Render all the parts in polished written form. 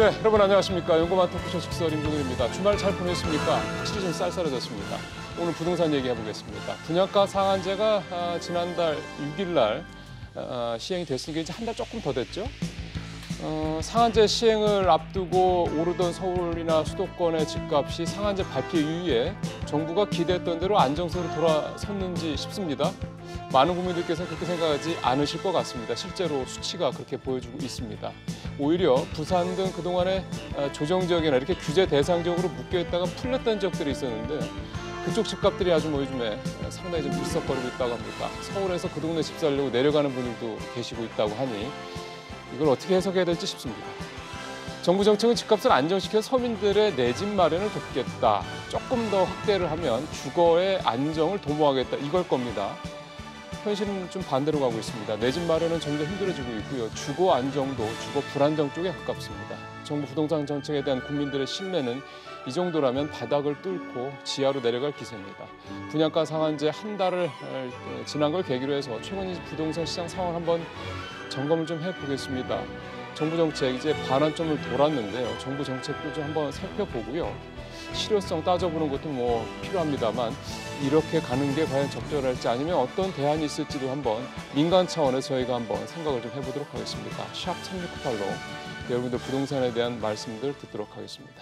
네, 여러분 안녕하십니까. 연구만 토크쇼 직설 임종윤입니다. 주말 잘 보냈습니까? 확실히 좀 쌀쌀해졌습니다. 오늘 부동산 얘기해보겠습니다. 분양가 상한제가 지난달 6일 날 시행이 됐으니까 이제 한 달 조금 더 됐죠. 상한제 시행을 앞두고 오르던 서울이나 수도권의 집값이 상한제 발표 이후에 정부가 기대했던 대로 안정세로 돌아섰는지 싶습니다. 많은 국민들께서 그렇게 생각하지 않으실 것 같습니다. 실제로 수치가 그렇게 보여주고 있습니다. 오히려 부산 등 그동안의 조정 지역이나 이렇게 규제 대상적으로 묶여있다가 풀렸던 지역들이 있었는데 그쪽 집값들이 아주 요즘에 상당히 좀 들썩거리고 있다고 합니다. 서울에서 그 동네 집 살려고 내려가는 분들도 계시고 있다고 하니 이걸 어떻게 해석해야 될지 싶습니다. 정부 정책은 집값을 안정시켜 서민들의 내 집 마련을 돕겠다. 조금 더 확대를 하면 주거의 안정을 도모하겠다. 이걸 겁니다. 현실은 좀 반대로 가고 있습니다. 내 집 마련은 점점 힘들어지고 있고요. 주거 안정도 주거 불안정 쪽에 가깝습니다. 정부 부동산 정책에 대한 국민들의 신뢰는 이 정도라면 바닥을 뚫고 지하로 내려갈 기세입니다. 분양가 상한제 한 달을 지난 걸 계기로 해서 최근 부동산 시장 상황을 한번 점검을 좀 해보겠습니다. 정부 정책 이제 반환점을 돌았는데요. 정부 정책도 좀 한번 살펴보고요. 실효성 따져보는 것도 뭐 필요합니다만 이렇게 가는 게 과연 적절할지 아니면 어떤 대안이 있을지도 한번 민간 차원에서 저희가 한번 생각을 좀 해보도록 하겠습니다. 샵 3698로 여러분들 부동산에 대한 말씀들 듣도록 하겠습니다.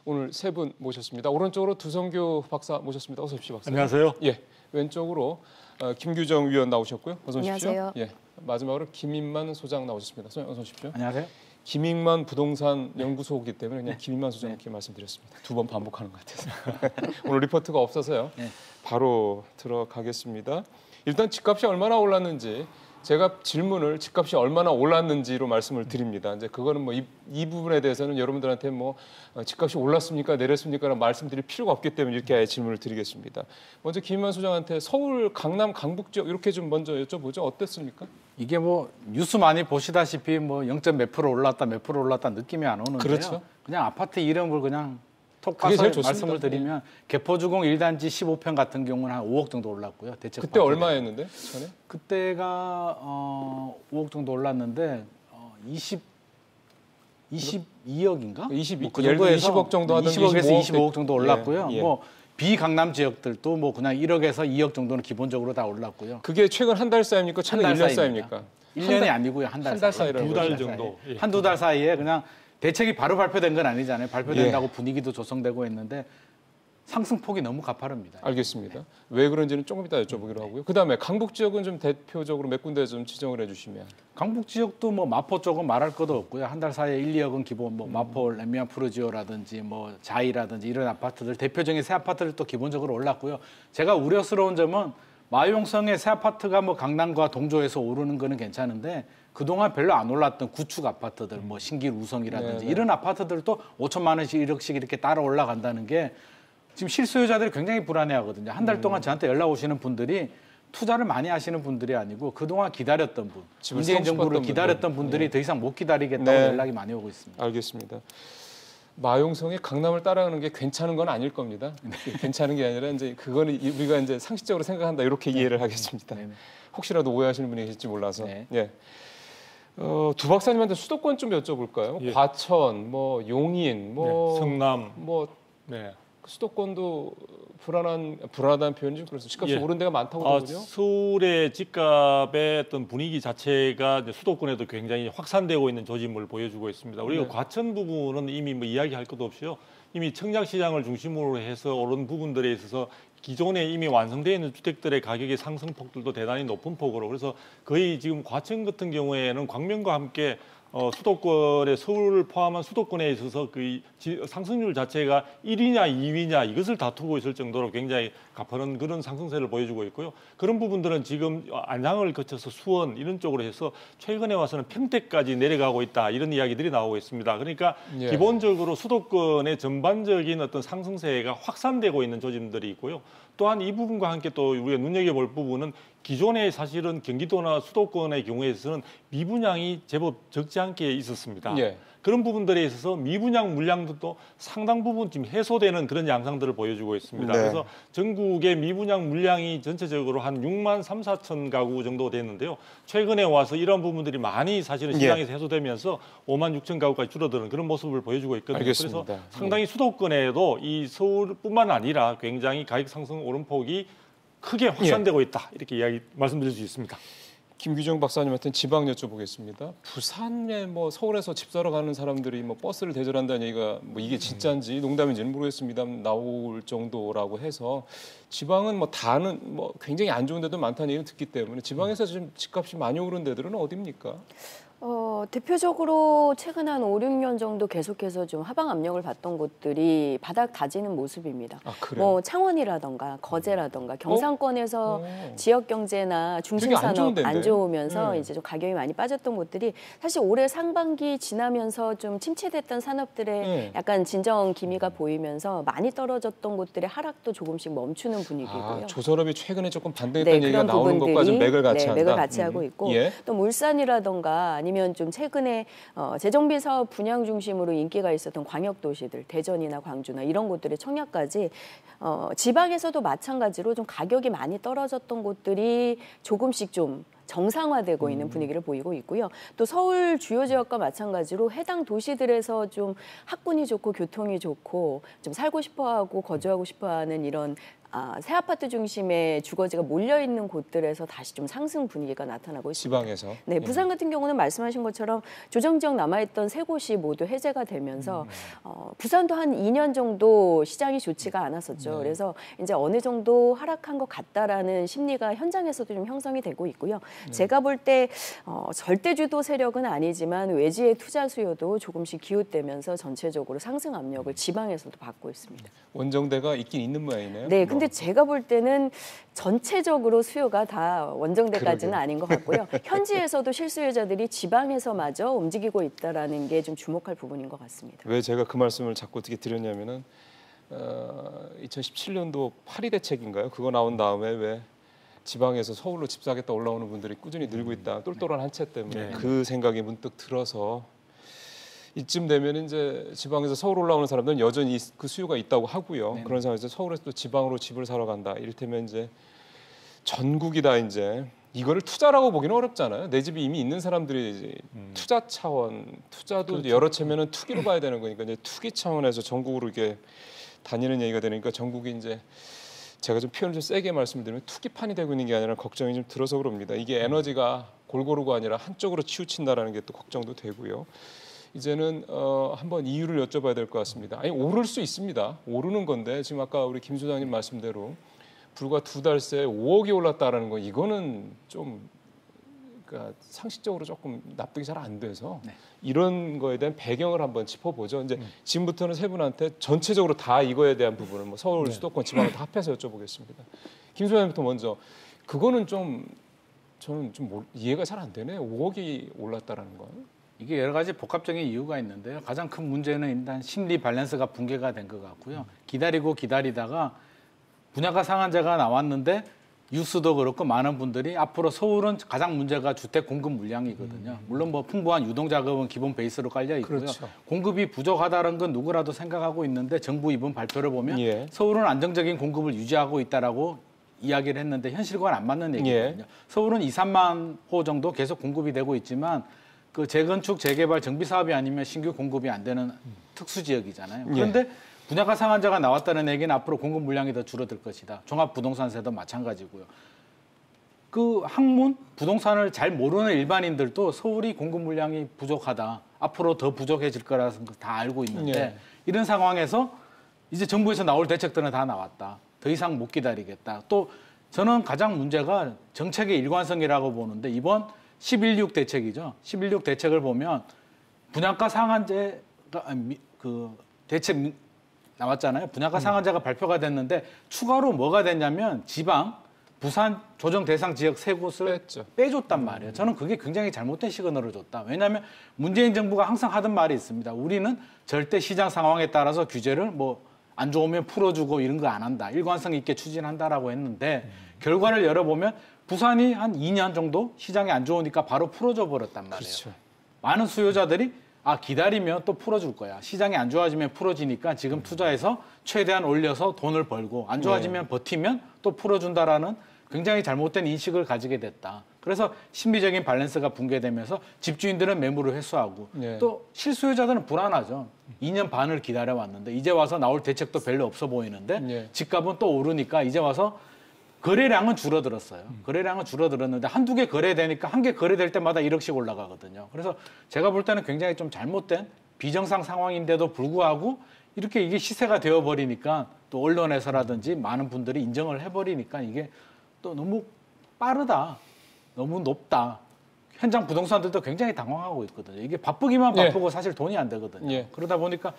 오늘 세 분 모셨습니다. 오른쪽으로 두성규 박사 모셨습니다. 어서 오십시오, 박사. 안녕하세요. 예, 왼쪽으로 김규정 위원 나오셨고요. 어서 오십시오. 안녕하세요. 예, 마지막으로 김인만 소장 나오셨습니다. 어서 오십시오. 안녕하세요. 김익만 부동산 연구소이기 때문에 그냥 김익만 소장 이렇게 말씀드렸습니다. 두 번 반복하는 것 같아서. 오늘 리포트가 없어서요. 바로 들어가겠습니다. 일단 집값이 얼마나 올랐는지 제가 질문을 집값이 얼마나 올랐는지로 말씀을 드립니다. 이제 그거는 뭐 이 부분에 대해서는 여러분들한테 뭐 집값이 올랐습니까 내렸습니까라는 말씀드릴 필요가 없기 때문에 이렇게 아예 질문을 드리겠습니다. 먼저 김인만 소장한테 서울, 강남, 강북 지역 이렇게 좀 먼저 여쭤보죠. 어땠습니까? 이게 뭐 뉴스 많이 보시다시피 뭐 0. 몇 프로 올랐다, 몇 프로 올랐다 느낌이 안 오는데요. 그렇죠. 그냥 아파트 이름을 그냥 톡 그게 까서 제일 좋습니다. 말씀을 드리면 개포주공 1단지 15평 같은 경우는 한 5억 정도 올랐고요. 대책 그때 얼마였는데 전에? 그때가 5억 정도 올랐는데 22억인가? 22, 그 예를 들어 정도에서 20억 정도 하던 20억에서 25억 정도 올랐고요. 예, 예. 뭐 비강남 지역들도 뭐 그냥 1억에서 2억 정도는 기본적으로 다 올랐고요. 그게 최근 한 달 사이입니까? 최근 1년 사이입니까? 1년이 아니고요. 한 달 사이라는 두 달 정도. 한두 달 사이에 그냥 대책이 바로 발표된 건 아니잖아요. 발표된다고 분위기도 조성되고 있는데 상승폭이 너무 가파릅니다. 알겠습니다. 왜 그런지는 조금 이따 여쭤보기로 하고요. 그다음에 강북 지역은 좀 대표적으로 몇 군데 좀 지정을 해주시면. 강북 지역도 뭐 마포 쪽은 말할 것도 없고요. 한 달 사이에 1, 2억은 기본 뭐 마포 레미안 푸르지오라든지 뭐 자이라든지 이런 아파트들 대표적인 새 아파트들 또 기본적으로 올랐고요. 제가 우려스러운 점은 마용성의 새 아파트가 뭐 강남과 동조해서 오르는 거는 괜찮은데 그동안 별로 안 올랐던 구축 아파트들 뭐 신길 우성이라든지 네네. 이런 아파트들도 5천만 원씩 1억씩 이렇게 따라 올라간다는 게 지금 실소유자들이 굉장히 불안해하거든요. 한 달 동안 저한테 연락 오시는 분들이 투자를 많이 하시는 분들이 아니고 그동안 기다렸던 분, 문재인 정부를 기다렸던 분들이 더 이상 못 기다리겠다고 연락이 많이 오고 있습니다. 알겠습니다. 마용성이 강남을 따라가는 게 괜찮은 건 아닐 겁니다. 괜찮은 게 아니라 이제 그거는 우리가 이제 상식적으로 생각한다 이렇게 이해를 하겠습니다. 혹시라도 오해하시는 분이 계실지 몰라서. 예. 두 박사님한테 수도권 좀 여쭤볼까요? 예. 과천, 뭐 용인, 뭐 성남, 뭐 네. 수도권도 불안한 표현이 좀 그렇습니다. 집값이 오른 데가 많다고 그러거든요. 서울의 집값의 어떤 분위기 자체가 이제 수도권에도 굉장히 확산되고 있는 조짐을 보여주고 있습니다. 우리가 과천 부분은 이미 뭐 이야기할 것도 없이요. 이미 청약시장을 중심으로 해서 오른 부분들에 있어서 기존에 이미 완성되어 있는 주택들의 가격의 상승폭들도 대단히 높은 폭으로 그래서 거의 지금 과천 같은 경우에는 광명과 함께 수도권에 서울을 포함한 수도권에 있어서 그 상승률 자체가 1위냐 2위냐 이것을 다투고 있을 정도로 굉장히 가파른 그런 상승세를 보여주고 있고요. 그런 부분들은 지금 안양을 거쳐서 수원 이런 쪽으로 해서 최근에 와서는 평택까지 내려가고 있다 이런 이야기들이 나오고 있습니다. 그러니까 기본적으로 수도권의 전반적인 어떤 상승세가 확산되고 있는 조짐들이 있고요. 또한 이 부분과 함께 또 우리가 눈여겨볼 부분은 기존에 사실은 경기도나 수도권의 경우에서는 미분양이 제법 적지 않게 있었습니다. 예. 그런 부분들에 있어서 미분양 물량도 상당 부분 지금 해소되는 그런 양상들을 보여주고 있습니다. 네. 그래서 전국의 미분양 물량이 전체적으로 한 6만 3, 4천 가구 정도 됐는데요. 최근에 와서 이런 부분들이 많이 사실은 시장에서 해소되면서 5만 6천 가구까지 줄어드는 그런 모습을 보여주고 있거든요. 알겠습니다. 그래서 상당히 수도권에도 이 서울뿐만 아니라 굉장히 가격 상승 오름폭이 크게 확산되고 있다. 이렇게 말씀드릴 수 있습니다. 김규정 박사님한테는 지방 여쭤보겠습니다. 부산에 뭐 서울에서 집 사러 가는 사람들이 뭐 버스를 대절한다는 얘기가 뭐 이게 진짜인지 농담인지는 모르겠습니다. 나올 정도라고 해서 지방은 뭐 다는 뭐 굉장히 안 좋은 데도 많다는 얘기를 듣기 때문에 지방에서 좀 집값이 많이 오른 데들은 어디입니까? 대표적으로 최근 한 5, 6년 정도 계속해서 좀 하방 압력을 받던 곳들이 바닥 다지는 모습입니다. 아, 그래요? 뭐 창원이라던가 거제라던가 경상권에서 지역 경제나 중심 되게 안 산업 좋은 데인데? 안 좋으면서 네. 이제 좀 가격이 많이 빠졌던 곳들이 사실 올해 상반기 지나면서 좀 침체됐던 산업들의 네. 약간 진정 기미가 보이면서 많이 떨어졌던 곳들의 하락도 조금씩 멈추는 분위기고요. 아, 조선업이 최근에 조금 반등했다는 네, 얘기가 그런 나오는 부분들이 것과 좀 맥을 같이 한다. 맥을 같이 하고 있고 예. 또 물산이라던가 아니면 좀 최근에 재정비 사업 분양 중심으로 인기가 있었던 광역 도시들 대전이나 광주나 이런 곳들의 청약까지 지방에서도 마찬가지로 좀 가격이 많이 떨어졌던 곳들이 조금씩 좀 정상화되고 있는 분위기를 보이고 있고요. 또 서울 주요 지역과 마찬가지로 해당 도시들에서 좀 학군이 좋고 교통이 좋고 좀 살고 싶어하고 거주하고 싶어하는 이런 새 아파트 중심의 주거지가 몰려 있는 곳들에서 다시 좀 상승 분위기가 나타나고 있습니다. 지방에서. 네, 부산 같은 경우는 말씀하신 것처럼 조정 지역 남아있던 세 곳이 모두 해제가 되면서 부산도 한 2년 정도 시장이 좋지가 않았었죠. 그래서 이제 어느 정도 하락한 것 같다라는 심리가 현장에서도 좀 형성이 되고 있고요. 제가 볼 때 절대 주도 세력은 아니지만 외지의 투자 수요도 조금씩 기웃되면서 전체적으로 상승 압력을 지방에서도 받고 있습니다. 원정대가 있긴 있는 모양이네요. 네, 근데 제가 볼 때는 전체적으로 수요가 다 원정대까지는 그러게요. 아닌 것 같고요. 현지에서도 실수요자들이 지방에서마저 움직이고 있다라는 게 좀 주목할 부분인 것 같습니다. 왜 제가 그 말씀을 자꾸 어떻게 드렸냐면은 2017년도 파리 대책인가요? 그거 나온 다음에 왜 지방에서 서울로 집 사겠다 올라오는 분들이 꾸준히 늘고 있다. 똘똘한 한 채 때문에 그 생각이 문득 들어서 이쯤 되면 이제 지방에서 서울 올라오는 사람들은 여전히 그 수요가 있다고 하고요. 그런 상황에서 서울에서 또 지방으로 집을 사러 간다. 이를테면 이제 전국이 다 이제 이거를 투자라고 보기는 어렵잖아요. 내 집이 이미 있는 사람들이 이제 투자 차원, 투자도 그렇죠. 여러 채면은 투기로 봐야 되는 거니까 이제 투기 차원에서 전국으로 이렇게 다니는 얘기가 되니까 전국이 이제 제가 좀 표현을 좀 세게 말씀드리면 투기판이 되고 있는 게 아니라 걱정이 좀 들어서 그럽니다. 이게 에너지가 골고루가 아니라 한쪽으로 치우친다라는 게 또 걱정도 되고요. 이제는 한번 이유를 여쭤봐야 될 것 같습니다. 아니 오를 수 있습니다. 오르는 건데 지금 아까 우리 김 소장님 말씀대로 불과 2달 새에 5억이 올랐다라는 거 이거는 좀 그러니까 상식적으로 조금 납득이 잘 안 돼서 이런 거에 대한 배경을 한번 짚어보죠. 이제 지금부터는 세 분한테 전체적으로 다 이거에 대한 부분을 뭐 서울, 수도권, 지방을 다 합해서 여쭤보겠습니다. 김 소장님부터 먼저 그거는 좀 저는 좀 이해가 잘 안 되네. 5억이 올랐다라는 건. 이게 여러 가지 복합적인 이유가 있는데요. 가장 큰 문제는 일단 심리 밸런스가 붕괴가 된 것 같고요. 기다리다가 분양가 상한제가 나왔는데 뉴스도 그렇고 많은 분들이 앞으로 서울은 가장 문제가 주택 공급 물량이거든요. 물론 뭐 풍부한 유동 자금은 기본 베이스로 깔려 있고요. 그렇죠. 공급이 부족하다는 건 누구라도 생각하고 있는데 정부 이번 발표를 보면 예. 서울은 안정적인 공급을 유지하고 있다라고 이야기를 했는데 현실과는 안 맞는 얘기거든요. 서울은 2, 3만 호 정도 계속 공급이 되고 있지만 그 재건축, 재개발, 정비 사업이 아니면 신규 공급이 안 되는 특수 지역이잖아요. 그런데 분양가 상한제가 나왔다는 얘기는 앞으로 공급 물량이 더 줄어들 것이다. 종합부동산세도 마찬가지고요. 그 학문, 부동산을 잘 모르는 일반인들도 서울이 공급 물량이 부족하다. 앞으로 더 부족해질 거라는 걸 다 알고 있는데 이런 상황에서 이제 정부에서 나올 대책들은 다 나왔다. 더 이상 못 기다리겠다. 또 저는 가장 문제가 정책의 일관성이라고 보는데 이번 11.6 대책이죠. 11.6 대책을 보면 분양가 상한제가 그 대책 나왔잖아요. 분양가 상한제가 발표가 됐는데 추가로 뭐가 됐냐면 지방, 부산 조정 대상 지역 세 곳을 빼줬단 말이에요. 저는 그게 굉장히 잘못된 시그널을 줬다. 왜냐하면 문재인 정부가 항상 하던 말이 있습니다. 우리는 절대 시장 상황에 따라서 규제를 뭐 안 좋으면 풀어주고 이런 거 안 한다. 일관성 있게 추진한다라고 했는데 결과를 열어보면 부산이 한 2년 정도 시장이 안 좋으니까 바로 풀어줘 버렸단 말이에요. 그렇죠. 많은 수요자들이 기다리면 또 풀어줄 거야. 시장이 안 좋아지면 풀어지니까 지금 투자해서 최대한 올려서 돈을 벌고 안 좋아지면 버티면 또 풀어준다라는 굉장히 잘못된 인식을 가지게 됐다. 그래서 심리적인 밸런스가 붕괴되면서 집주인들은 매물을 회수하고 또 실수요자들은 불안하죠. 2년 반을 기다려왔는데 이제 와서 나올 대책도 별로 없어 보이는데 집값은 또 오르니까 이제 와서 거래량은 줄어들었어요. 거래량은 줄어들었는데 한두 개 거래되니까 한 개 거래될 때마다 1억씩 올라가거든요. 그래서 제가 볼 때는 굉장히 좀 잘못된 비정상 상황인데도 불구하고 이렇게 이게 시세가 되어버리니까 또 언론에서라든지 많은 분들이 인정을 해버리니까 이게 또 너무 빠르다. 너무 높다. 현장 부동산들도 굉장히 당황하고 있거든요. 이게 바쁘기만 바쁘고 사실 돈이 안 되거든요. 그러다 보니까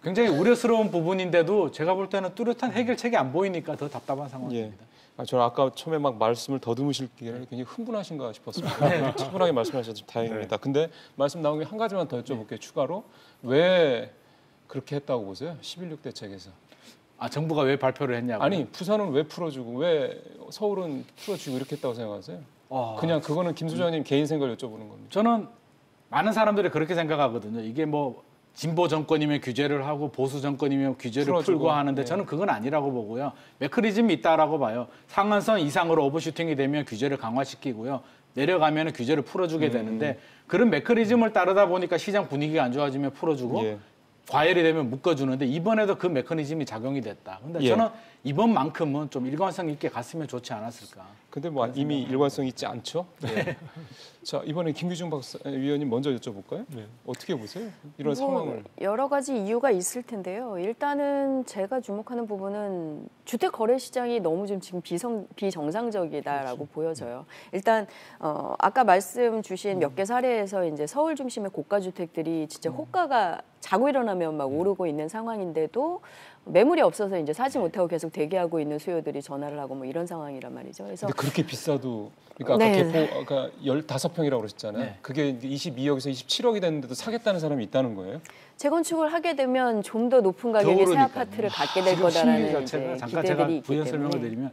굉장히 우려스러운 부분인데도 제가 볼 때는 뚜렷한 해결책이 안 보이니까 더 답답한 상황입니다. 저는 아까 처음에 막 말씀을 더듬으시기에 굉장히 흥분하신가 싶었습니다. 차분하게 말씀하셔서 다행입니다. 근데 말씀 나온 게 한 가지만 더 여쭤볼게요. 추가로 왜 그렇게 했다고 보세요? 11.6 대책에서. 정부가 왜 발표를 했냐고? 아니 부산은 왜 풀어주고 왜 서울은 풀어주고 이렇게 했다고 생각하세요? 그냥 그거는 김 소장님 개인 생각을 여쭤보는 겁니다. 저는 많은 사람들이 그렇게 생각하거든요. 이게 뭐 진보 정권이면 규제를 하고 보수 정권이면 규제를 풀고 하는데 저는 그건 아니라고 보고요. 메커니즘이 있다라고 봐요. 상한선 이상으로 오버슈팅이 되면 규제를 강화시키고요. 내려가면 규제를 풀어주게 되는데 그런 메커니즘을 따르다 보니까 시장 분위기가 안 좋아지면 풀어주고 과열이 되면 묶어주는데 이번에도 그 메커니즘이 작용이 됐다. 근데 저는 이번만큼은 좀 일관성 있게 갔으면 좋지 않았을까. 근데 뭐 이미 일관성 있지 않죠? 자, 이번에 김규중 위원님 먼저 여쭤볼까요? 어떻게 보세요? 이런 상황을. 여러 가지 이유가 있을 텐데요. 일단은 제가 주목하는 부분은 주택 거래 시장이 너무 좀 지금 비정상적이다라고 보여져요. 일단 아까 말씀 주신 몇 개 사례에서 이제 서울 중심의 고가 주택들이 진짜 호가가 자고 일어나면 막 오르고 있는 상황인데도 매물이 없어서 이제 사지 못하고 계속 대기하고 있는 수요들이 전화를 하고 뭐 이런 상황이란 말이죠. 그래서 근데 그렇게 비싸도 그러니까 아까 개포가 15평이라고 그러셨잖아요. 그게 22억에서 27억이 됐는데도 사겠다는 사람이 있다는 거예요? 재건축을 하게 되면 좀 더 높은 가격의 새 아파트를 갖게 될 거다라는 잠깐 제가 부연 설명을 드리면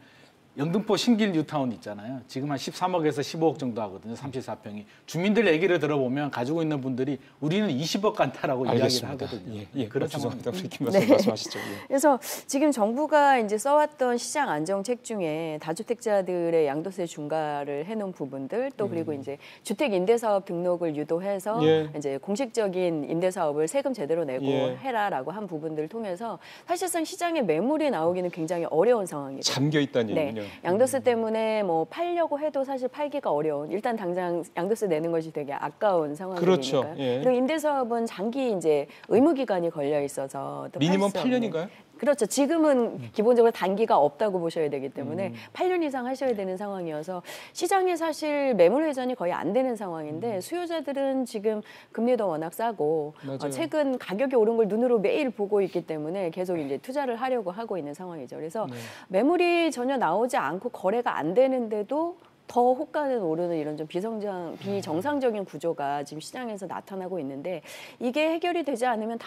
영등포 신길 뉴타운 있잖아요. 지금 한 13억에서 15억 정도 하거든요. 34평이. 주민들 얘기를 들어보면 가지고 있는 분들이 우리는 20억 간다라고 이야기를 하거든요. 그런 상황입니다. 김 박사님 말씀하시죠. 그래서 지금 정부가 이제 써왔던 시장 안정책 중에 다주택자들의 양도세 중과를 해놓은 부분들 또 그리고 이제 주택 임대사업 등록을 유도해서 이제 공식적인 임대사업을 세금 제대로 내고 해라라고 한 부분들을 통해서 사실상 시장에 매물이 나오기는 굉장히 어려운 상황이에요. 잠겨 있다는 얘기군요. 양도세 때문에 뭐 팔려고 해도 사실 팔기가 어려운 일단 당장 양도세 내는 것이 되게 아까운 상황이니까요. 그렇죠. 그리고 임대사업은 장기 이제 의무 기간이 걸려 있어서 또 미니멈 8년인가요? 그렇죠. 지금은 기본적으로 단기가 없다고 보셔야 되기 때문에 8년 이상 하셔야 되는 상황이어서 시장에 사실 매물 회전이 거의 안 되는 상황인데 수요자들은 지금 금리도 워낙 싸고 최근 가격이 오른 걸 눈으로 매일 보고 있기 때문에 계속 이제 투자를 하려고 하고 있는 상황이죠. 그래서 매물이 전혀 나오지 않고 거래가 안 되는데도 더 호가는 오르는 이런 좀 비정상적인 구조가 지금 시장에서 나타나고 있는데 이게 해결이 되지 않으면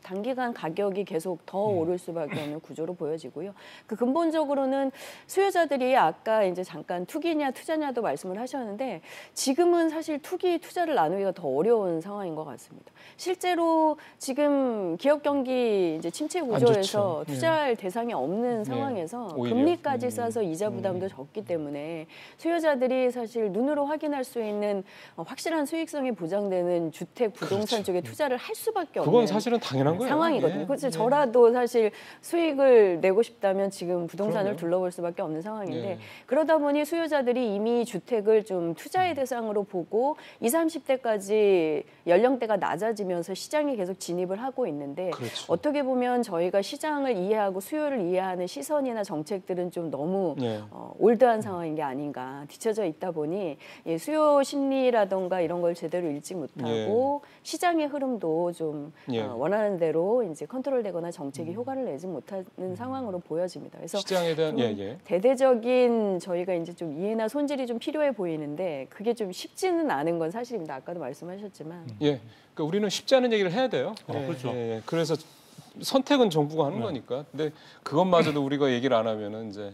단기간 가격이 계속 더 오를 수밖에 없는 구조로 보여지고요. 그 근본적으로는 수요자들이 아까 이제 잠깐 투기냐 투자냐도 말씀을 하셨는데 지금은 사실 투기 투자를 나누기가 더 어려운 상황인 것 같습니다. 실제로 지금 기업 경기 이제 침체 구조에서 투자할 대상이 없는 상황에서 금리까지 싸서 이자 부담도 적기 때문에 수요자들이 사실 눈으로 확인할 수 있는 확실한 수익성이 보장되는 주택 부동산 쪽에 투자를 할 수밖에 없는 그건 사실은 당연한 거예요. 상황이거든요. 그래서 저라도 사실 수익을 내고 싶다면 지금 부동산을 둘러볼 수밖에 없는 상황인데 그러다 보니 수요자들이 이미 주택을 좀 투자의 대상으로 보고 20, 30대까지 연령대가 낮아지면서 시장에 계속 진입을 하고 있는데 어떻게 보면 저희가 시장을 이해하고 수요를 이해하는 시선이나 정책들은 좀 너무 올드한 상황인 게 아닌가. 뒤쳐져 있다 보니 수요 심리라던가 이런 걸 제대로 읽지 못하고 시장의 흐름도 좀 원하는 대로 이제 컨트롤되거나 정책이 효과를 내지 못하는 상황으로 보여집니다. 그래서 시장에 대한 대대적인 저희가 이제 좀 이해나 손질이 좀 필요해 보이는데 그게 좀 쉽지는 않은 건 사실입니다. 아까도 말씀하셨지만. 그러니까 우리는 쉽지 않은 얘기를 해야 돼요. 그렇죠. 그래서 선택은 정부가 하는 거니까. 근데 그것마저도 우리가 얘기를 안 하면은 이제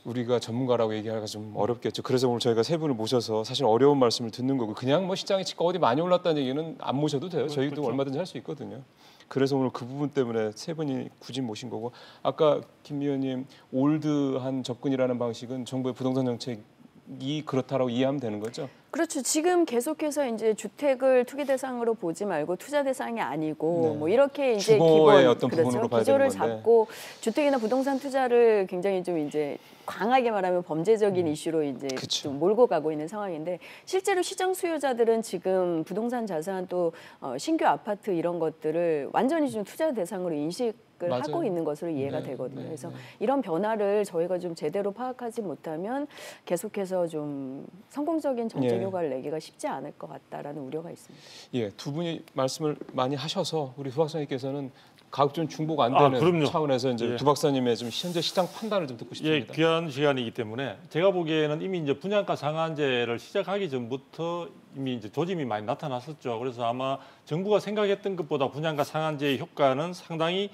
우리가 전문가라고 얘기하기가 좀 어렵겠죠. 그래서 오늘 저희가 세 분을 모셔서 사실 어려운 말씀을 듣는 거고 그냥 뭐 시장의 집가 어디 많이 올랐다는 얘기는 안 모셔도 돼요. 저희도 그렇죠. 얼마든지 할 수 있거든요. 그래서 오늘 그 부분 때문에 세 분이 굳이 모신 거고 아까 김 위원님 올드한 접근이라는 방식은 정부의 부동산 정책이 그렇다라고 이해하면 되는 거죠. 그렇죠. 지금 계속해서 이제 주택을 투기 대상으로 보지 말고 투자 대상이 아니고 네. 뭐 이렇게 이제 주거의 기본 어떤 부분으로 봐야 기조를 되는 건데. 잡고 주택이나 부동산 투자를 굉장히 좀 이제 강하게 말하면 범죄적인 이슈로 이제 그쵸. 좀 몰고 가고 있는 상황인데 실제로 시장 수요자들은 지금 부동산 자산 또 신규 아파트 이런 것들을 완전히 좀 투자 대상으로 인식을 맞아요. 하고 있는 것으로 이해가 네, 되거든요. 네, 그래서 네. 이런 변화를 저희가 좀 제대로 파악하지 못하면 계속해서 좀 성공적인 정책 예. 효과를 내기가 쉽지 않을 것 같다라는 우려가 있습니다. 예, 두 분이 말씀을 많이 하셔서 우리 부 박사님께서는 가급 좀 중복 안 아, 되는 그럼요. 차원에서 이제 예. 두 박사님의 좀 현재 시장 판단을 좀 듣고 예, 싶습니다. 귀한 시간이기 때문에 제가 보기에는 이미 이제 분양가 상한제를 시작하기 전부터 이미 이제 조짐이 많이 나타났었죠. 그래서 아마 정부가 생각했던 것보다 분양가 상한제의 효과는 상당히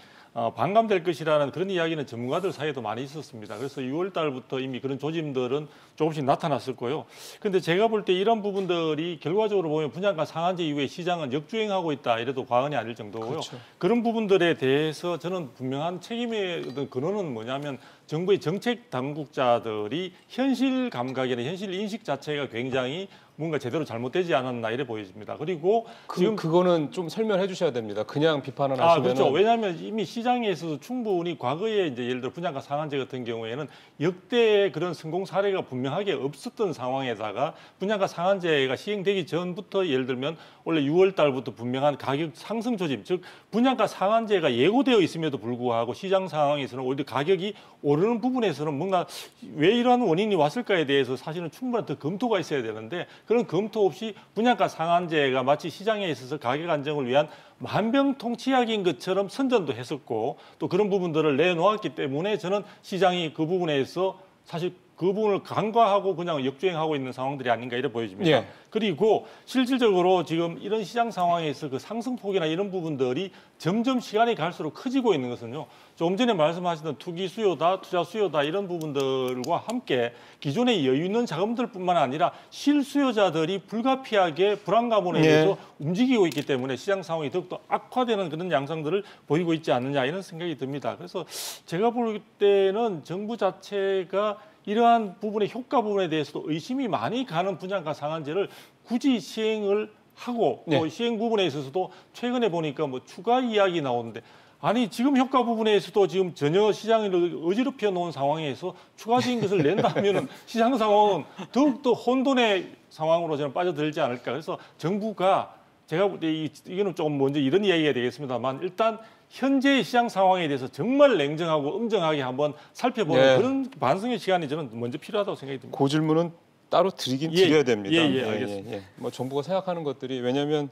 반감될 것이라는 그런 이야기는 전문가들 사이에도 많이 있었습니다. 그래서 6월 달부터 이미 그런 조짐들은 조금씩 나타났을 거예요. 그런데 제가 볼 때 이런 부분들이 결과적으로 보면 분양가 상한제 이후에 시장은 역주행하고 있다 이래도 과언이 아닐 정도고요. 그렇죠. 그런 부분들에 대해서 저는 분명한 책임의 어떤 근원은 뭐냐면 정부의 정책 당국자들이 현실 감각이나 현실 인식 자체가 굉장히 뭔가 제대로 잘못되지 않았나 이래 보여집니다. 그리고 지금 그거는 좀 설명해 주셔야 됩니다. 그냥 비판을 하시면 그렇죠. 왜냐하면 이미 시장에서도 충분히 과거에 이제 예를 들어 분양가 상한제 같은 경우에는 역대의 그런 성공 사례가 분명하게 없었던 상황에다가 분양가 상한제가 시행되기 전부터 예를 들면 원래 6월 달부터 분명한 가격 상승 조짐, 즉 분양가 상한제가 예고되어 있음에도 불구하고 시장 상황에서는 오히려 가격이 오르는 부분에서는 뭔가 왜 이러한 원인이 왔을까에 대해서 사실은 충분한 더 검토가 있어야 되는데 그런 검토 없이 분양가 상한제가 마치 시장에 있어서 가격 안정을 위한 만병통치약인 것처럼 선전도 했었고 또 그런 부분들을 내놓았기 때문에 저는 시장이 그 부분에서 사실 그 부분을 간과하고 그냥 역주행하고 있는 상황들이 아닌가 이래 보여집니다. 예. 그리고 실질적으로 지금 이런 시장 상황에서 그 상승폭이나 이런 부분들이 점점 시간이 갈수록 커지고 있는 것은요. 조금 전에 말씀하시던 투기 수요다, 투자 수요다 이런 부분들과 함께 기존의 여유 있는 자금들뿐만 아니라 실수요자들이 불가피하게 불안감으로 인해서 움직이고 있기 때문에 시장 상황이 더욱더 악화되는 그런 양상들을 보이고 있지 않느냐 이런 생각이 듭니다. 그래서 제가 볼 때는 정부 자체가 이러한 부분의 효과 부분에 대해서도 의심이 많이 가는 분양가 상한제를 굳이 시행을 하고 또 시행 부분에 있어서도 최근에 보니까 뭐 추가 이야기 나오는데 아니 지금 효과 부분에서도 지금 전혀 시장을 어지럽혀 놓은 상황에서 추가적인 것을 낸다면은 시장 상황은 더욱더 혼돈의 상황으로 저는 빠져들지 않을까. 그래서 정부가 제가 볼 때 이거는 조금 먼저 이런 이야기가 되겠습니다만 일단 현재의 시장 상황에 대해서 정말 냉정하고 엄정하게 한번 살펴보는 그런 반성의 시간이 저는 먼저 필요하다고 생각이 듭니다. 그 질문은 따로 드려야 됩니다. 알겠습니다. 뭐 정부가 생각하는 것들이 왜냐하면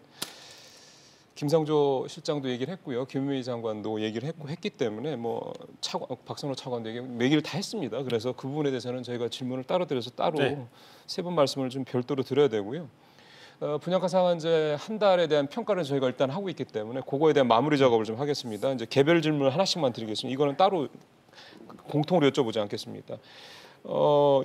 김상조 실장도 얘기를 했고요, 김은미 장관도 얘기를 했기 때문에 뭐 박선호 차관도 얘기를 다 했습니다. 그래서 그 부분에 대해서는 저희가 질문을 따로 드려서 따로 세 분 말씀을 좀 별도로 드려야 되고요. 분양가 상한제 한 달에 대한 평가를 저희가 일단 하고 있기 때문에 그거에 대한 마무리 작업을 좀 하겠습니다. 이제 개별 질문 하나씩만 드리겠습니다. 이거는 따로 공통으로 여쭤보지 않겠습니다.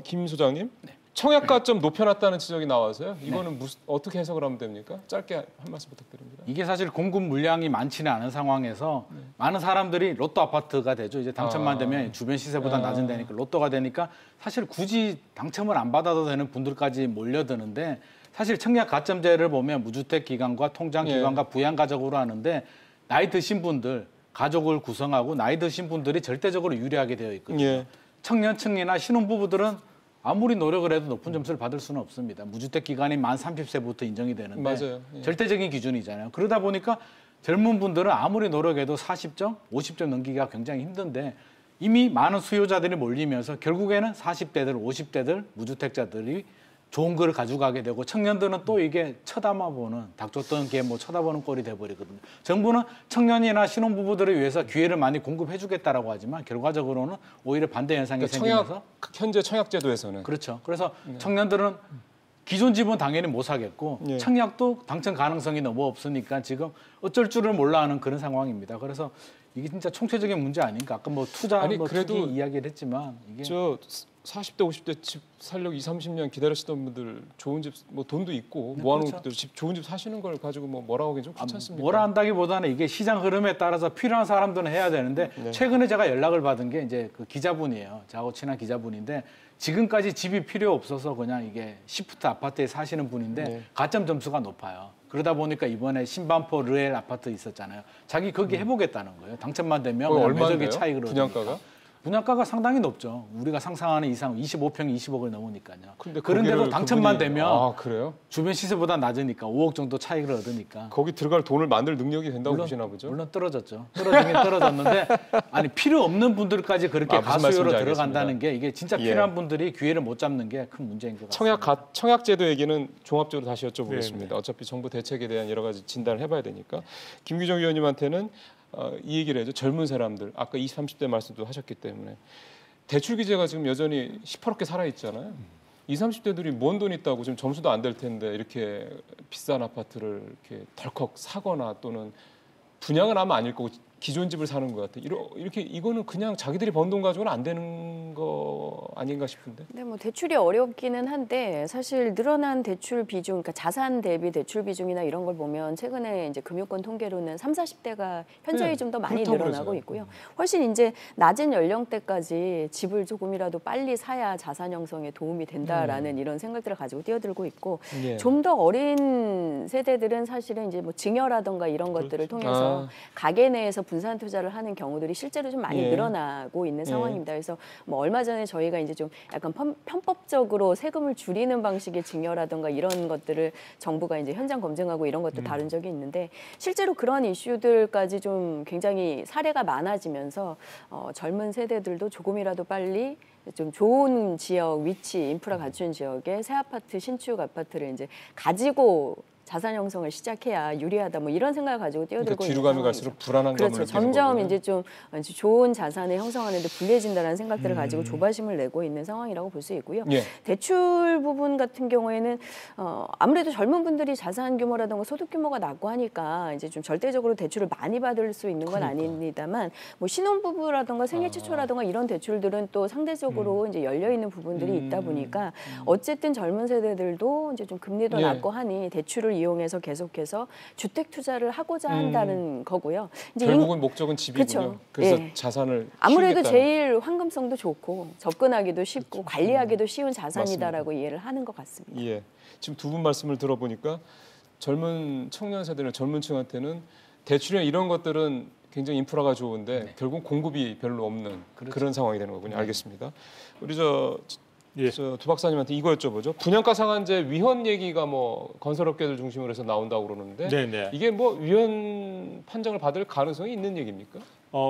김 소장님, 청약가 좀 높여놨다는 지적이 나와서요. 이거는 어떻게 해석을 하면 됩니까? 짧게 한 말씀 부탁드립니다. 이게 사실 공급 물량이 많지는 않은 상황에서 많은 사람들이 로또 아파트가 되죠. 이제 당첨만 되면 주변 시세보다 낮은 데니까 로또가 되니까 사실 굳이 당첨을 안 받아도 되는 분들까지 몰려드는데 사실 청약 가점제를 보면 무주택 기간과 통장 기간과 부양 가족으로 하는데 나이 드신 분들, 가족을 구성하고 나이 드신 분들이 절대적으로 유리하게 되어 있거든요. 청년층이나 신혼부부들은 아무리 노력을 해도 높은 점수를 받을 수는 없습니다. 무주택 기간이 만 30세부터 인정이 되는데 맞아요. 절대적인 기준이잖아요. 그러다 보니까 젊은 분들은 아무리 노력해도 40점, 50점 넘기기가 굉장히 힘든데 이미 많은 수요자들이 몰리면서 결국에는 40대들, 50대들, 무주택자들이 좋은 걸 가져가게 되고 청년들은 또 이게 쳐다보는 닥쳤던 게 뭐 쳐다보는 꼴이 돼버리거든요. 정부는 청년이나 신혼부부들을 위해서 기회를 많이 공급해주겠다라고 하지만 결과적으로는 오히려 반대 현상이 생기면서 현재 청약제도에서는 그렇죠. 그래서 청년들은 기존 집은 당연히 못 사겠고 예. 청약도 당첨 가능성이 너무 없으니까 지금 어쩔 줄을 몰라 하는 그런 상황입니다. 그래서 이게 진짜 총체적인 문제 아닌가? 아까 뭐 투자, 아니, 뭐 그래도 투기 이야기를 했지만 이게 저 40대 50대 집 살려고 20, 30년 기다리시던 분들 좋은 집 뭐 돈도 있고 네, 모아놓은 그렇죠. 분들 집 좋은 집 사시는 걸 가지고 뭐 뭐라고 하긴 좀 괜찮습니다. 뭐라 한다기보다는 이게 시장 흐름에 따라서 필요한 사람들은 해야 되는데 네. 최근에 제가 연락을 받은 게 이제 그 기자분이에요. 저하고 친한 기자분인데 지금까지 집이 필요 없어서 그냥 이게 시프트 아파트에 사시는 분인데 네. 가점 점수가 높아요. 그러다 보니까 이번에 신반포 르엘 아파트 있었잖아요. 자기 거기 해보겠다는 거예요. 당첨만 되면 거기 그냥 매적의 얼마인데요? 차익을 분양가가? 분양가가 상당히 높죠. 우리가 상상하는 이상 25평 20억을 넘으니까요. 근데 그런데도 거기를 당첨만 그분이- 되면 아 그래요? 주변 시세보다 낮으니까 5억 정도 차익을 얻으니까. 거기 들어갈 돈을 만들 능력이 된다고 보시나 보죠? 물론 떨어졌죠. 떨어지긴 떨어졌는데 아니 필요 없는 분들까지 그렇게 무슨 가수요로 말씀인지 들어간다는 게 이게 진짜 예. 필요한 분들이 기회를 못 잡는 게 큰 문제인 것 같습니다. 청약제도 얘기는 종합적으로 다시 여쭤보겠습니다. 네. 어차피 정부 대책에 대한 여러 가지 진단을 해봐야 되니까 김규정 의원님한테는 이 얘기를 해죠. 젊은 사람들 아까 20, 30대 말씀도 하셨기 때문에 대출 규제가 지금 여전히 시퍼렇게 살아 있잖아요. 20, 30대들이 뭔 돈 있다고 지금 점수도 안 될 텐데 이렇게 비싼 아파트를 이렇게 덜컥 사거나 또는 분양은 아마 아닐 거고 기존 집을 사는 것 같아요. 이렇게 이거는 그냥 자기들이 번 돈 가지고는 안 되는 거 아닌가 싶은데. 네, 뭐 대출이 어렵기는 한데 사실 늘어난 대출 비중, 그러니까 자산 대비 대출 비중이나 이런 걸 보면 최근에 이제 금융권 통계로는 30, 40대가 현저히 네, 좀 더 많이 그렇다고 늘어나고 그러죠. 있고요. 훨씬 이제 낮은 연령대까지 집을 조금이라도 빨리 사야 자산 형성에 도움이 된다라는 이런 생각들을 가지고 뛰어들고 있고 예. 좀 더 어린 세대들은 사실은 이제 뭐 증여라든가 이런 것들을 통해서 가계 내에서 분산 투자를 하는 경우들이 실제로 좀 많이 예. 늘어나고 있는 상황입니다. 그래서 뭐 얼마 전에 저희가 이제 좀 약간 편법적으로 세금을 줄이는 방식의 증여라든가 이런 것들을 정부가 이제 현장 검증하고 이런 것도 다룬 적이 있는데 실제로 그런 이슈들까지 좀 굉장히 사례가 많아지면서 젊은 세대들도 조금이라도 빨리 좀 좋은 지역, 위치, 인프라 갖춘 지역에 새 아파트, 신축 아파트를 이제 가지고 자산 형성을 시작해야 유리하다 뭐 이런 생각을 가지고 뛰어들고 그러니까 뒤로 있는 가면 상황이죠. 갈수록 불안한 감을 그렇죠. 느끼는 점점 거군요. 이제 좀 좋은 자산을 형성하는 데 불리해진다는 생각들을 가지고 조바심을 내고 있는 상황이라고 볼 수 있고요. 예. 대출 부분 같은 경우에는 아무래도 젊은 분들이 자산 규모라든가 소득 규모가 낮고 하니까 이제 좀 절대적으로 대출을 많이 받을 수 있는 건 아닙니다만 뭐 신혼부부라든가 생애 최초라든가 이런 대출들은 또 상대적으로 이제 열려 있는 부분들이 있다 보니까 어쨌든 젊은 세대들도 이제 좀 금리도 예. 낮고 하니 대출을 이용해서 계속해서 주택 투자를 하고자 한다는 거고요. 이제 결국은 목적은 집이군요. 그쵸. 그래서 예. 자산을 아무래도 키우겠다는. 제일 환금성도 좋고 접근하기도 쉽고 관리하기도 쉬운 자산이다라고 이해를 하는 것 같습니다. 예. 지금 두 분 말씀을 들어보니까 젊은 청년 세대는 젊은 층한테는 대출이나 이런 것들은 굉장히 인프라가 좋은데 결국 공급이 별로 없는 그런 상황이 되는 거군요. 알겠습니다. 우리 두 박사님한테 이거 여쭤보죠. 분양가 상한제 위헌 얘기가 뭐 건설업계들 중심으로 해서 나온다고 그러는데 네네. 이게 뭐 위헌 판정을 받을 가능성이 있는 얘기입니까?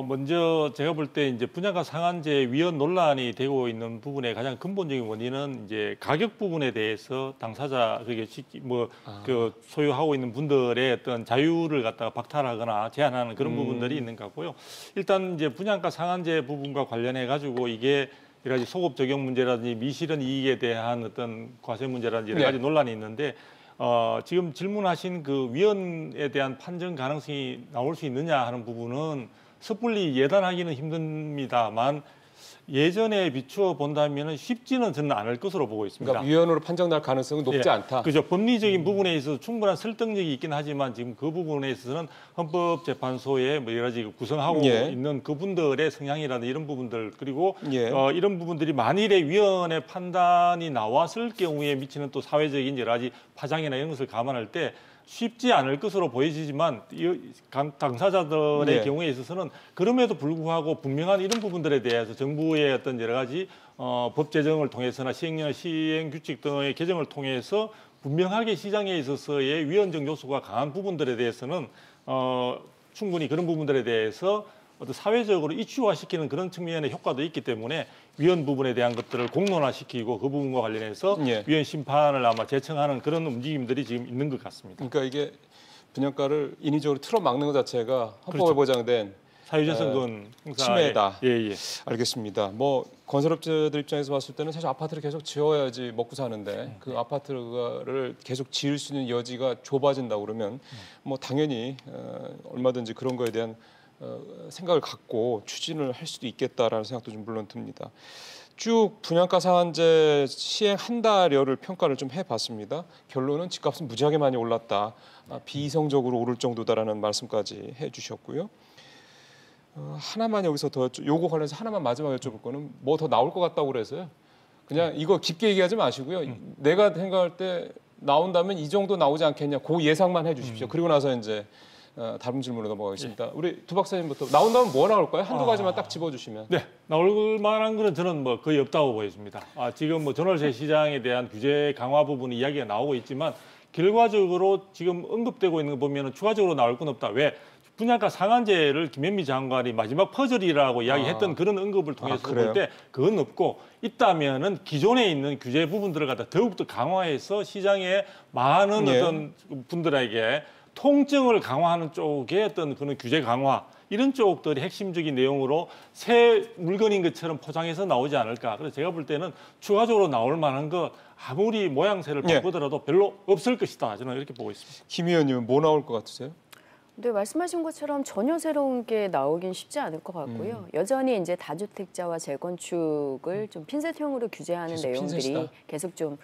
먼저 제가 볼 때 이제 분양가 상한제 위헌 논란이 되고 있는 부분의 가장 근본적인 원인은 이제 가격 부분에 대해서 당사자 그게 그 소유하고 있는 분들의 어떤 자유를 갖다가 박탈하거나 제한하는 그런 부분들이 있는 것 같고요. 일단 이제 분양가 상한제 부분과 관련해 가지고 이게 여러 가지 소급 적용 문제라든지 미실현 이익에 대한 어떤 과세 문제라든지 여러 가지 논란이 있는데 지금 질문하신 그 위헌에 대한 판정 가능성이 나올 수 있느냐 하는 부분은 섣불리 예단하기는 힘듭니다만 예전에 비추어 본다면 쉽지는 저는 않을 것으로 보고 있습니다. 그러니까 위헌으로 판정날 가능성은 높지 않다. 그죠. 법리적인 부분에 있어서 충분한 설득력이 있긴 하지만 지금 그 부분에 있어서는 헌법재판소에 뭐 여러 가지 구성하고 있는 그분들의 성향이라든지 이런 부분들 그리고 이런 부분들이 만일에 위헌의 판단이 나왔을 경우에 미치는 또 사회적인 여러 가지 파장이나 이런 것을 감안할 때 쉽지 않을 것으로 보여지지만 당사자들의 경우에 있어서는 그럼에도 불구하고 분명한 이런 부분들에 대해서 정부의 어떤 여러 가지 법 제정을 통해서나 시행 규칙 등의 개정을 통해서 분명하게 시장에 있어서의 위헌적 요소가 강한 부분들에 대해서는 충분히 그런 부분들에 대해서 어떤 사회적으로 이슈화시키는 그런 측면의 효과도 있기 때문에 위헌 부분에 대한 것들을 공론화시키고 그 부분과 관련해서 위헌 심판을 아마 제청하는 그런 움직임들이 지금 있는 것 같습니다. 그러니까 이게 분양가를 인위적으로 틀어막는 것 자체가 헌법에 보장된 사유재산권 행사에 침해다. 예. 알겠습니다. 뭐 건설업자들 입장에서 봤을 때는 사실 아파트를 계속 지어야지 먹고 사는데 그 아파트를 계속 지을 수 있는 여지가 좁아진다고 그러면 뭐 당연히 얼마든지 그런 거에 대한 생각을 갖고 추진을 할 수도 있겠다라는 생각도 좀 물론 듭니다. 쭉 분양가 상한제 시행 한 달여를 평가를 좀 해봤습니다. 결론은 집값은 무지하게 많이 올랐다. 비이성적으로 오를 정도다라는 말씀까지 해주셨고요. 하나만 여기서 더 요거 관련해서 하나만 마지막에 여쭤볼 거는 뭐 더 나올 것 같다고 그래서요. 그냥 이거 깊게 얘기하지 마시고요. 내가 생각할 때 나온다면 이 정도 나오지 않겠냐. 그 예상만 해주십시오. 그리고 나서 이제 다른 질문으로 넘어가겠습니다. 우리 두 박사님부터 나온다면 뭐 나올까요? 한두 가지만 딱 집어주시면. 네, 나올 만한 거는 저는 뭐 거의 없다고 보여집니다. 지금 뭐 전월세 시장에 대한 규제 강화 부분 이야기가 나오고 있지만 결과적으로 지금 언급되고 있는 거 보면은 추가적으로 나올 건 없다. 왜? 분양가 상한제를 김현미 장관이 마지막 퍼즐이라고 이야기했던 그런 언급을 통해서 볼 때 그건 없고 있다면은 기존에 있는 규제 부분들을 갖다 더욱더 강화해서 시장에 많은 어떤 분들에게 통증을 강화하는 쪽의 어떤 그런 규제 강화 이런 쪽들이 핵심적인 내용으로 새 물건인 것처럼 포장해서 나오지 않을까. 그래서 제가 볼 때는 추가적으로 나올 만한 거 아무리 모양새를 바꾸더라도 별로 없을 것이다. 저는 이렇게 보고 있습니다. 김 의원님은 뭐 나올 것 같으세요? 네, 말씀하신 것처럼 전혀 새로운 게 나오긴 쉽지 않을 것 같고요. 여전히 이제 다주택자와 재건축을 좀 핀셋형으로 규제하는 내용들이 계속 좀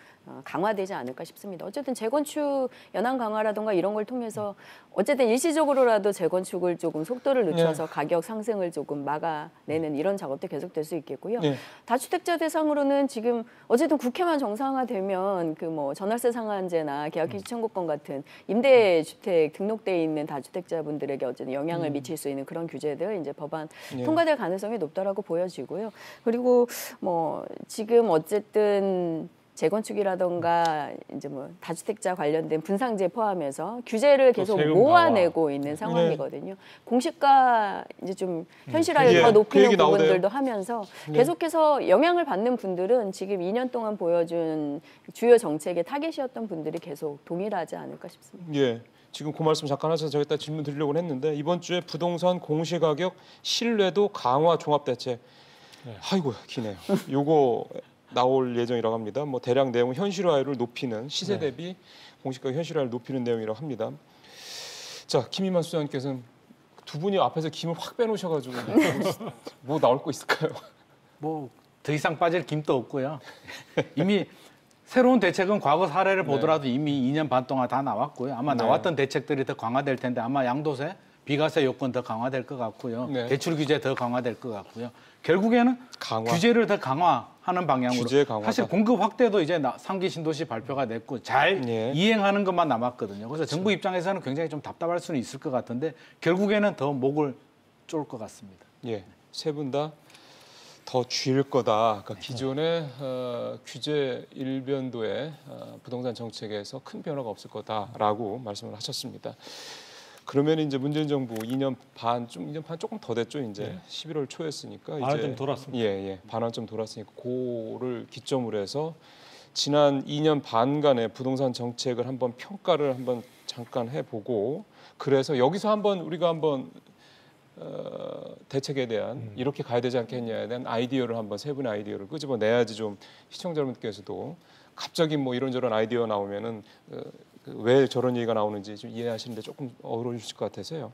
강화되지 않을까 싶습니다. 어쨌든 재건축 연한 강화라든가 이런 걸 통해서 어쨌든 일시적으로라도 재건축을 조금 속도를 늦춰서 가격 상승을 조금 막아내는 이런 작업도 계속될 수 있겠고요. 다주택자 대상으로는 지금 어쨌든 국회만 정상화되면 그 뭐 전월세 상한제나 계약기준 청구권 같은 임대주택 등록돼 있는 다주택자분들에게 어쨌든 영향을 미칠 수 있는 그런 규제들 이제 법안 통과될 가능성이 높다라고 보여지고요. 그리고 뭐 지금 어쨌든 재건축이라던가 이제 뭐 다주택자 관련된 분상제 포함해서 규제를 계속 모아내고 있는 상황이거든요. 공시가 이제 좀 현실화를 더 높이는 부분들도 하면서 계속해서 영향을 받는 분들은 지금 2년 동안 보여준 주요 정책의 타겟이었던 분들이 계속 동일하지 않을까 싶습니다. 예. 지금 그 말씀 잠깐 하셔서 저희가 딱 질문 드리려고 했는데 이번 주에 부동산 공시가격 신뢰도 강화 종합대책. 아이고 기네요. 요거 나올 예정이라고 합니다. 뭐 대략 내용 현실화율을 높이는 시세 대비 공시가격 현실화율을 높이는 내용이라고 합니다. 자, 김희만 수장님께서는 두 분이 앞에서 김을 확 빼놓으셔가지고 뭐 나올 거 있을까요? 뭐 더 이상 빠질 김도 없고요. 이미 새로운 대책은 과거 사례를 보더라도 이미 2년 반 동안 다 나왔고요. 아마 나왔던 대책들이 더 강화될 텐데 아마 양도세, 비과세 요건 더 강화될 것 같고요. 대출 규제 더 강화될 것 같고요. 결국에는 규제를 더 강화하는 방향으로. 사실 공급 확대도 이제 3기 신도시 발표가 됐고 잘 이행하는 것만 남았거든요. 그래서 정부 입장에서는 굉장히 좀 답답할 수는 있을 것 같은데 결국에는 더 목을 쫄 것 같습니다. 예, 세 분 다 더 줄 거다. 그러니까 기존의 규제 일변도의 부동산 정책에서 큰 변화가 없을 거다라고 말씀을 하셨습니다. 그러면 이제 문재인 정부 2년 반 조금 더 됐죠. 이제 11월 초였으니까 반환점 돌았습니다. 예, 반환점 돌았으니까 그거를 기점으로 해서 지난 2년 반간의 부동산 정책을 한번 평가를 한번 잠깐 해보고 그래서 여기서 우리가 한번 대책에 대한 이렇게 가야 되지 않겠냐에 대한 아이디어를 한번 세 분의 아이디어를 끄집어내야지 좀 시청자분들께서도 갑자기 뭐 이런저런 아이디어 나오면은 왜 저런 얘기가 나오는지 좀 이해하시는데 조금 어려우실 것 같아서요.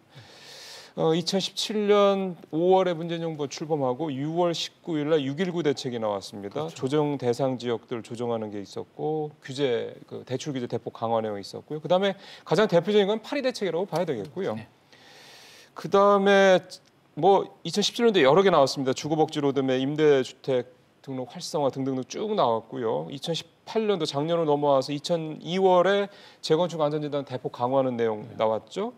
2017년 5월에 문재인 정부가 출범하고 6월 19일 날 6.19 대책이 나왔습니다. 그렇죠. 조정 대상 지역들 조정하는 게 있었고 규제 대출 규제 대폭 강화 내용이 있었고요. 그다음에 가장 대표적인 건 파리 대책이라고 봐야 되겠고요. 그다음에 뭐 2017년도에 여러 개 나왔습니다. 주거복지 로드맵, 임대주택 등록 활성화 등등등 쭉 나왔고요. 2018년도 작년으로 넘어와서 2002월에 재건축 안전진단 대폭 강화하는 내용 나왔죠.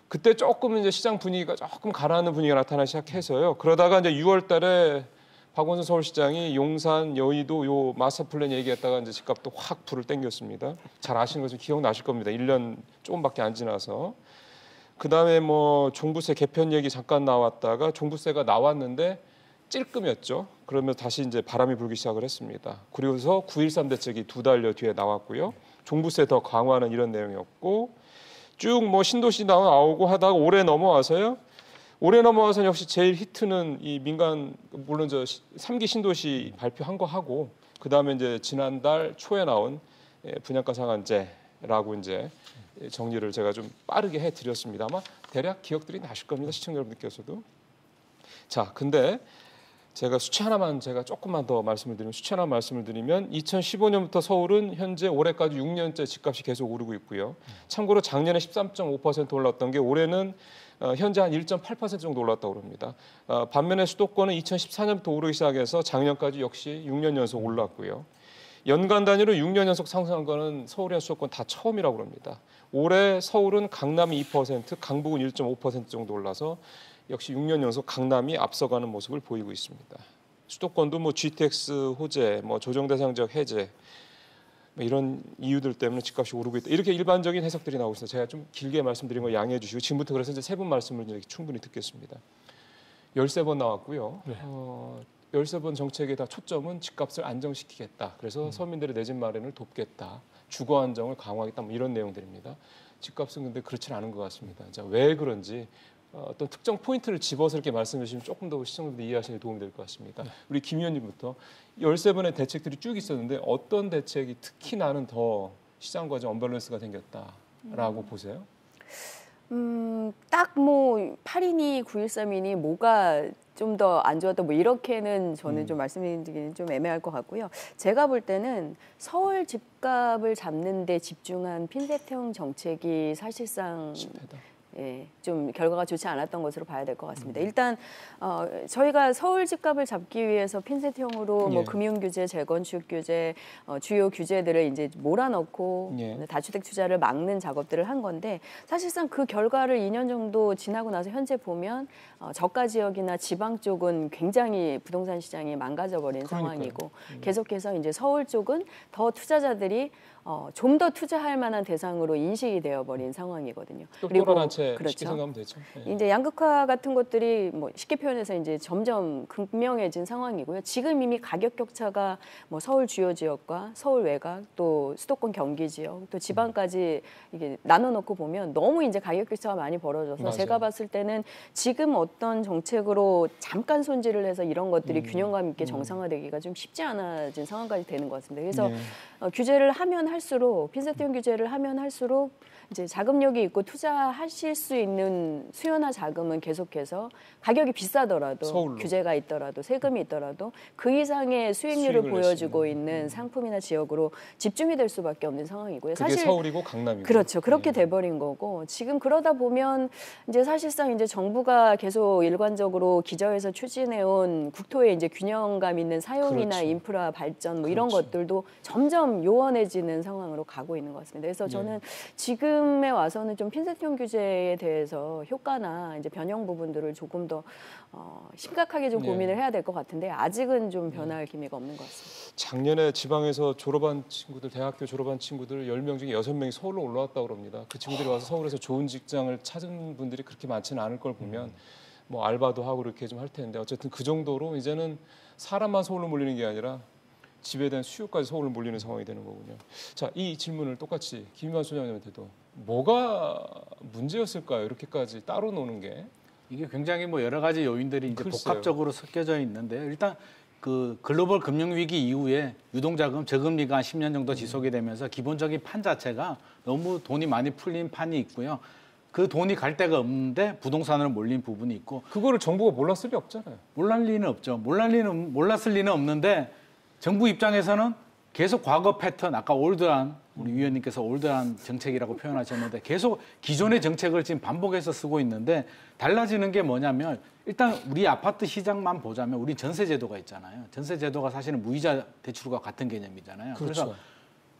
그때 조금 이제 시장 분위기가 조금 가라앉는 분위기가 나타나기 시작해서요. 그러다가 이제 6월달에 박원순 서울시장이 용산, 여의도 요 마스터 플랜 얘기했다가 이제 집값도 확 불을 땡겼습니다. 잘 아시는 것좀 기억나실 겁니다. 1년 조금밖에 안 지나서. 그다음에 뭐 종부세 개편 얘기 잠깐 나왔다가 종부세가 나왔는데 찔끔이었죠. 그러면 다시 이제 바람이 불기 시작을 했습니다. 그리고서 9.13 대책이 2달여 뒤에 나왔고요. 종부세 더 강화하는 이런 내용이었고 쭉 뭐 신도시 나오고 하다가 올해 넘어와서요. 올해 넘어와서 역시 제일 히트는 이 민간 물론 저 3기 신도시 발표한 거 하고 그다음에 이제 지난달 초에 나온 분양가 상한제라고 이제 정리를 제가 좀 빠르게 해드렸습니다. 아마 대략 기억들이 나실 겁니다. 시청자 여러분께서도. 자, 근데 제가 수치 하나만 제가 조금만 더 말씀을 드리면 수치 하나 말씀을 드리면 2015년부터 서울은 현재 올해까지 6년째 집값이 계속 오르고 있고요. 참고로 작년에 13.5% 올랐던 게 올해는 현재 한 1.8% 정도 올랐다고 합니다. 반면에 수도권은 2014년부터 오르기 시작해서 작년까지 역시 6년 연속 올랐고요. 연간 단위로 6년 연속 상승한 거는 서울이나 수도권 다 처음이라고 합니다. 올해 서울은 강남이 2%, 강북은 1.5% 정도 올라서 역시 6년 연속 강남이 앞서가는 모습을 보이고 있습니다. 수도권도 뭐 GTX 호재, 뭐 조정 대상 지역 해제 뭐 이런 이유들 때문에 집값이 오르고 있다. 이렇게 일반적인 해석들이 나오고 있어서 제가 좀 길게 말씀드린 거 양해해 주시고 지금부터 그래서 이제 세 분 말씀을 이렇게 충분히 듣겠습니다. 13번 나왔고요. 네. 13번 정책의 다 초점은 집값을 안정시키겠다. 그래서 서민들의 내 집 마련을 돕겠다. 주거 안정을 강화하겠다. 뭐 이런 내용들입니다. 집값은 근데 그렇지는 않은 것 같습니다. 자, 왜 그런지 어떤 특정 포인트를 집어서 이렇게 말씀해 주시면 조금 더 시청자분들 이해하시는 데 도움이 될 것 같습니다. 우리 김 의원님부터 13번의 대책들이 쭉 있었는데 어떤 대책이 특히 나는 더 시장과 좀 언밸런스가 생겼다라고 보세요? 딱 뭐 8인이 913이니 뭐가 좀 더 안 좋았다 뭐 이렇게는 저는 좀 말씀드리기는 좀 애매할 것 같고요. 제가 볼 때는 서울 집값을 잡는 데 집중한 핀셋형 정책이 사실상 실패다. 예, 좀 결과가 좋지 않았던 것으로 봐야 될 것 같습니다. 일단 저희가 서울 집값을 잡기 위해서 핀셋형으로 뭐 예. 금융 규제, 재건축 규제, 주요 규제들을 이제 몰아넣고 예. 다주택 투자를 막는 작업들을 한 건데 사실상 그 결과를 2년 정도 지나고 나서 현재 보면 저가 지역이나 지방 쪽은 굉장히 부동산 시장이 망가져버린 그러니까요. 상황이고 계속해서 이제 서울 쪽은 더 투자자들이 좀 더 투자할 만한 대상으로 인식이 되어버린 상황이거든요. 똘똘한 한 채 쉽게 그렇죠. 생각하면 되죠. 예. 이제 양극화 같은 것들이 뭐 쉽게 표현해서 이제 점점 극명해진 상황이고요. 지금 이미 가격 격차가 뭐 서울 주요 지역과 서울 외곽 또 수도권 경기 지역 또 지방까지 이게 나눠놓고 보면 너무 이제 가격 격차가 많이 벌어져서 맞아요. 제가 봤을 때는 지금 어떤 정책으로 잠깐 손질을 해서 이런 것들이 균형감 있게 정상화되기가 좀 쉽지 않아진 상황까지 되는 것 같습니다. 그래서 네. 규제를 하면 할수록 핀셋형 규제를 하면 할수록 이제 자금력이 있고 투자하실 수 있는 수요나 자금은 계속해서 가격이 비싸더라도 서울로. 규제가 있더라도 세금이 있더라도 그 이상의 수익률을 수익을 보여주고 낼수 있는 상품이나 지역으로 집중이 될 수밖에 없는 상황이고요. 그게 서울이고 강남이고. 그렇죠. 그렇게 예. 돼버린 거고 지금 그러다 보면 이제 사실상 이제 정부가 계속 일관적으로 기저에서 추진해온 국토의 이제 균형감 있는 사용이나 그렇죠. 인프라 발전 뭐 이런 그렇죠. 것들도 점점 요원해지는 상황으로 가고 있는 것 같습니다. 그래서 저는 지금에 와서는 좀 핀셋형 규제에 대해서 효과나 이제 변형 부분들을 조금 더 심각하게 좀 예. 고민을 해야 될 것 같은데 아직은 좀 변할 기미가 없는 것 같습니다. 작년에 지방에서 졸업한 친구들, 대학교 졸업한 친구들 10명 중에 6명이 서울로 올라왔다고 합니다. 그 친구들이 와서 서울에서 좋은 직장을 찾은 분들이 그렇게 많지는 않을 걸 보면 뭐 알바도 하고 이렇게 좀 할 텐데 어쨌든 그 정도로 이제는 사람만 서울로 몰리는 게 아니라 집에 대한 수요까지 서울로 몰리는 상황이 되는 거군요. 자, 이 질문을 똑같이 김희만 소장님한테도 뭐가 문제였을까요? 이렇게까지 따로 노는 게. 이게 굉장히 뭐 여러 가지 요인들이 이제 글쎄요. 복합적으로 섞여져 있는데요. 일단 그 글로벌 금융 위기 이후에 유동자금 저금리가 한 10년 정도 지속이 되면서 기본적인 판 자체가 너무 돈이 많이 풀린 판이 있고요. 그 돈이 갈 데가 없는데 부동산으로 몰린 부분이 있고 그거를 정부가 몰랐을 리 없잖아요. 몰랄 리는 없죠. 몰랐을 리는 없는데 정부 입장에서는 계속 과거 패턴, 아까 올드한 우리 위원님께서 올드한 정책이라고 표현하셨는데 계속 기존의 정책을 지금 반복해서 쓰고 있는데 달라지는 게 뭐냐면 일단 우리 아파트 시장만 보자면 우리 전세 제도가 있잖아요. 전세 제도가 사실은 무이자 대출과 같은 개념이잖아요. 그렇죠. 그래서